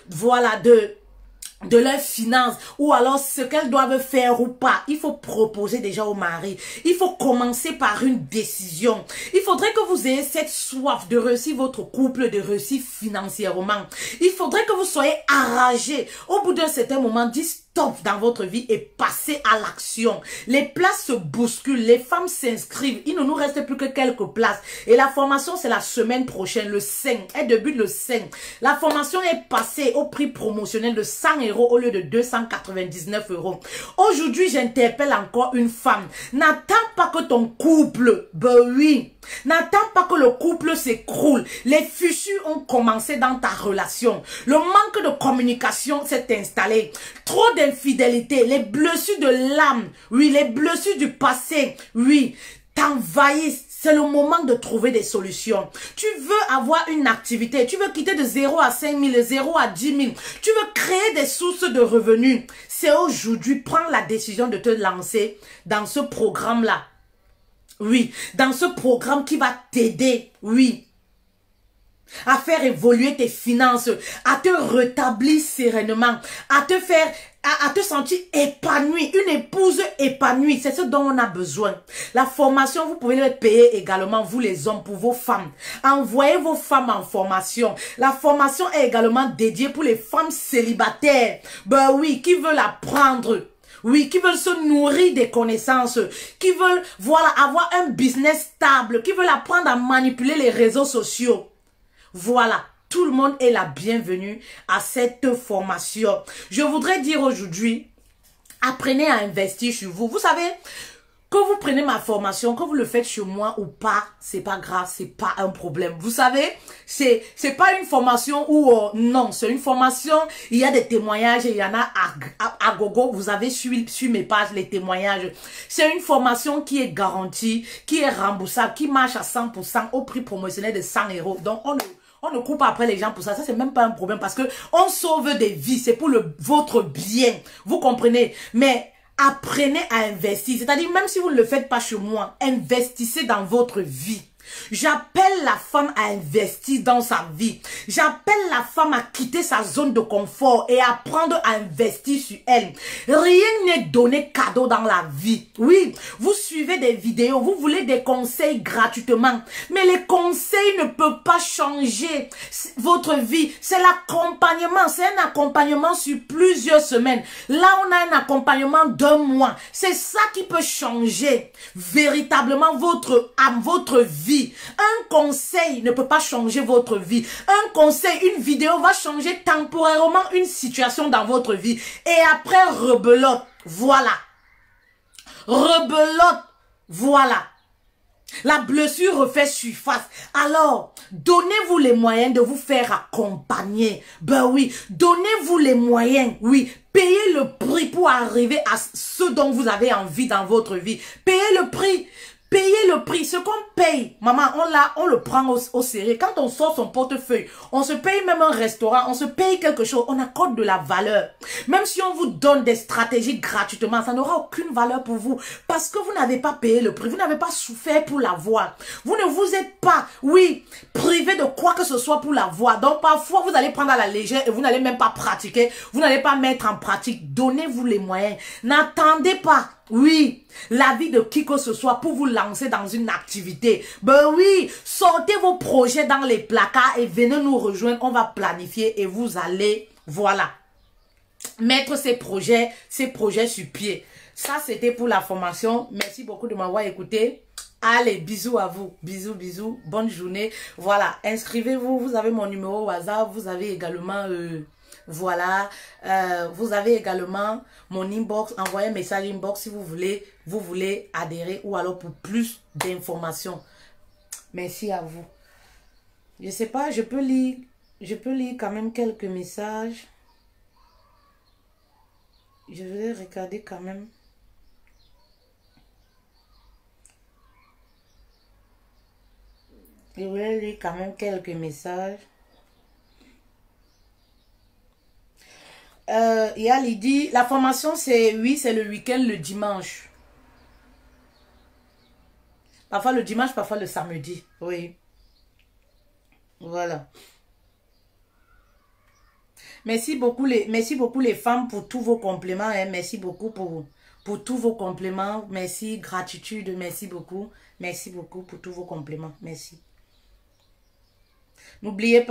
leurs finances, ou alors ce qu'elles doivent faire ou pas. Il faut proposer déjà au mari. Il faut commencer par une décision. Il faudrait que vous ayez cette soif de réussir votre couple, de réussir financièrement. Il faudrait que vous soyez enragé. Au bout d'un certain moment, dites stop dans votre vie et passez à l'action. Les places se bousculent, les femmes s'inscrivent. Il ne nous reste plus que quelques places. Et la formation, c'est la semaine prochaine, le 5. Elle débute le 5. La formation est passée au prix promotionnel de 100 € au lieu de 299 €. Aujourd'hui, j'interpelle encore une femme. N'attends pas que ton couple, oui, n'attends pas que le couple s'écroule. Les fissures ont commencé dans ta relation. Le manque de communication s'est installé. Trop d'infidélité, les blessures de l'âme, oui, les blessures du passé, oui, t'envahissent. C'est le moment de trouver des solutions. Tu veux avoir une activité, tu veux quitter de 0 à 5 000, 0 à 10 000. Tu veux créer des sources de revenus. C'est aujourd'hui, prends la décision de te lancer dans ce programme-là. Oui, dans ce programme qui va t'aider, oui, à faire évoluer tes finances, à te rétablir sereinement, à te faire, à te sentir épanoui, une épouse épanouie. C'est ce dont on a besoin. La formation, vous pouvez le payer également, vous les hommes, pour vos femmes. Envoyez vos femmes en formation. La formation est également dédiée pour les femmes célibataires. Ben oui, qui veulent apprendre. Oui, qui veulent se nourrir des connaissances, qui veulent, voilà, avoir un business stable, qui veulent apprendre à manipuler les réseaux sociaux. Voilà, tout le monde est la bienvenue à cette formation. Je voudrais dire aujourd'hui, apprenez à investir sur vous. Vous savez, que vous prenez ma formation, que vous le faites chez moi ou pas, c'est pas grave, c'est pas un problème. Vous savez, c'est pas une formation où, non, c'est une formation, il y a des témoignages, il y en a à gogo, vous avez sur mes pages les témoignages. C'est une formation qui est garantie, qui est remboursable, qui marche à 100% au prix promotionnel de 100 €. Donc, on ne coupe après les gens pour ça. Ça, c'est même pas un problème parce que on sauve des vies. C'est pour votre bien. Vous comprenez? Mais apprenez à investir. C'est-à-dire, même si vous ne le faites pas chez moi, investissez dans votre vie. J'appelle la femme à investir dans sa vie. J'appelle la femme à quitter sa zone de confort et à apprendre à investir sur elle. Rien n'est donné cadeau dans la vie. Oui, vous suivez des vidéos, vous voulez des conseils gratuitement. Mais les conseils ne peuvent pas changer votre vie. C'est l'accompagnement. C'est un accompagnement sur plusieurs semaines. Là, on a un accompagnement d'1 mois. C'est ça qui peut changer véritablement votre âme, votre vie. Un conseil ne peut pas changer votre vie. Un conseil, une vidéo va changer temporairement une situation dans votre vie. Et après, rebelote. Voilà. Rebelote. Voilà. La blessure refait surface. Alors, donnez-vous les moyens de vous faire accompagner. Ben oui, donnez-vous les moyens. Oui, payez le prix pour arriver à ce dont vous avez envie dans votre vie. Payez le prix. Payez le prix, ce qu'on paye, maman, on le prend au sérieux. Quand on sort son portefeuille, on se paye même un restaurant, on se paye quelque chose, on accorde de la valeur. Même si on vous donne des stratégies gratuitement, ça n'aura aucune valeur pour vous. Parce que vous n'avez pas payé le prix, vous n'avez pas souffert pour l'avoir. Vous ne vous êtes pas, oui, privé de quoi que ce soit pour l'avoir. Donc parfois, vous allez prendre à la légère et vous n'allez même pas pratiquer, vous n'allez pas mettre en pratique. Donnez-vous les moyens. N'attendez pas. Oui, la vie de qui que ce soit pour vous lancer dans une activité. Ben oui, sortez vos projets dans les placards et venez nous rejoindre. On va planifier et vous allez, voilà, mettre ses projets sur pied. Ça, c'était pour la formation. Merci beaucoup de m'avoir écouté. Allez, bisous à vous. Bisous, bisous. Bonne journée. Voilà, inscrivez-vous. Vous avez mon numéro WhatsApp. Vous avez également... voilà, vous avez également mon inbox, envoyez un message inbox si vous voulez adhérer ou alors pour plus d'informations. Merci à vous. Je sais pas, je peux lire quand même quelques messages. Je vais regarder quand même. Je vais lire quand même quelques messages. Il y a Lydie. La formation, c'est le week-end, le dimanche. Parfois le dimanche, parfois le samedi. Oui. Voilà. Merci beaucoup les femmes pour tous vos compléments. Hein. Merci beaucoup pour tous vos compléments. Merci, gratitude. Merci beaucoup. Merci beaucoup pour tous vos compléments. Merci. N'oubliez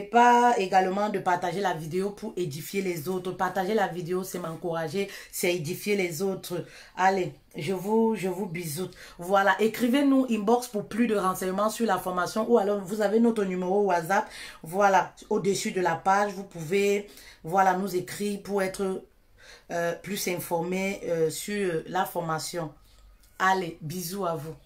pas également de partager la vidéo pour édifier les autres. Partager la vidéo, c'est m'encourager, c'est édifier les autres. Allez, je vous bisoute. Voilà, écrivez-nous inbox pour plus de renseignements sur la formation ou alors vous avez notre numéro WhatsApp. Voilà, au-dessus de la page, vous pouvez nous écrire pour être plus informé sur la formation. Allez, bisous à vous.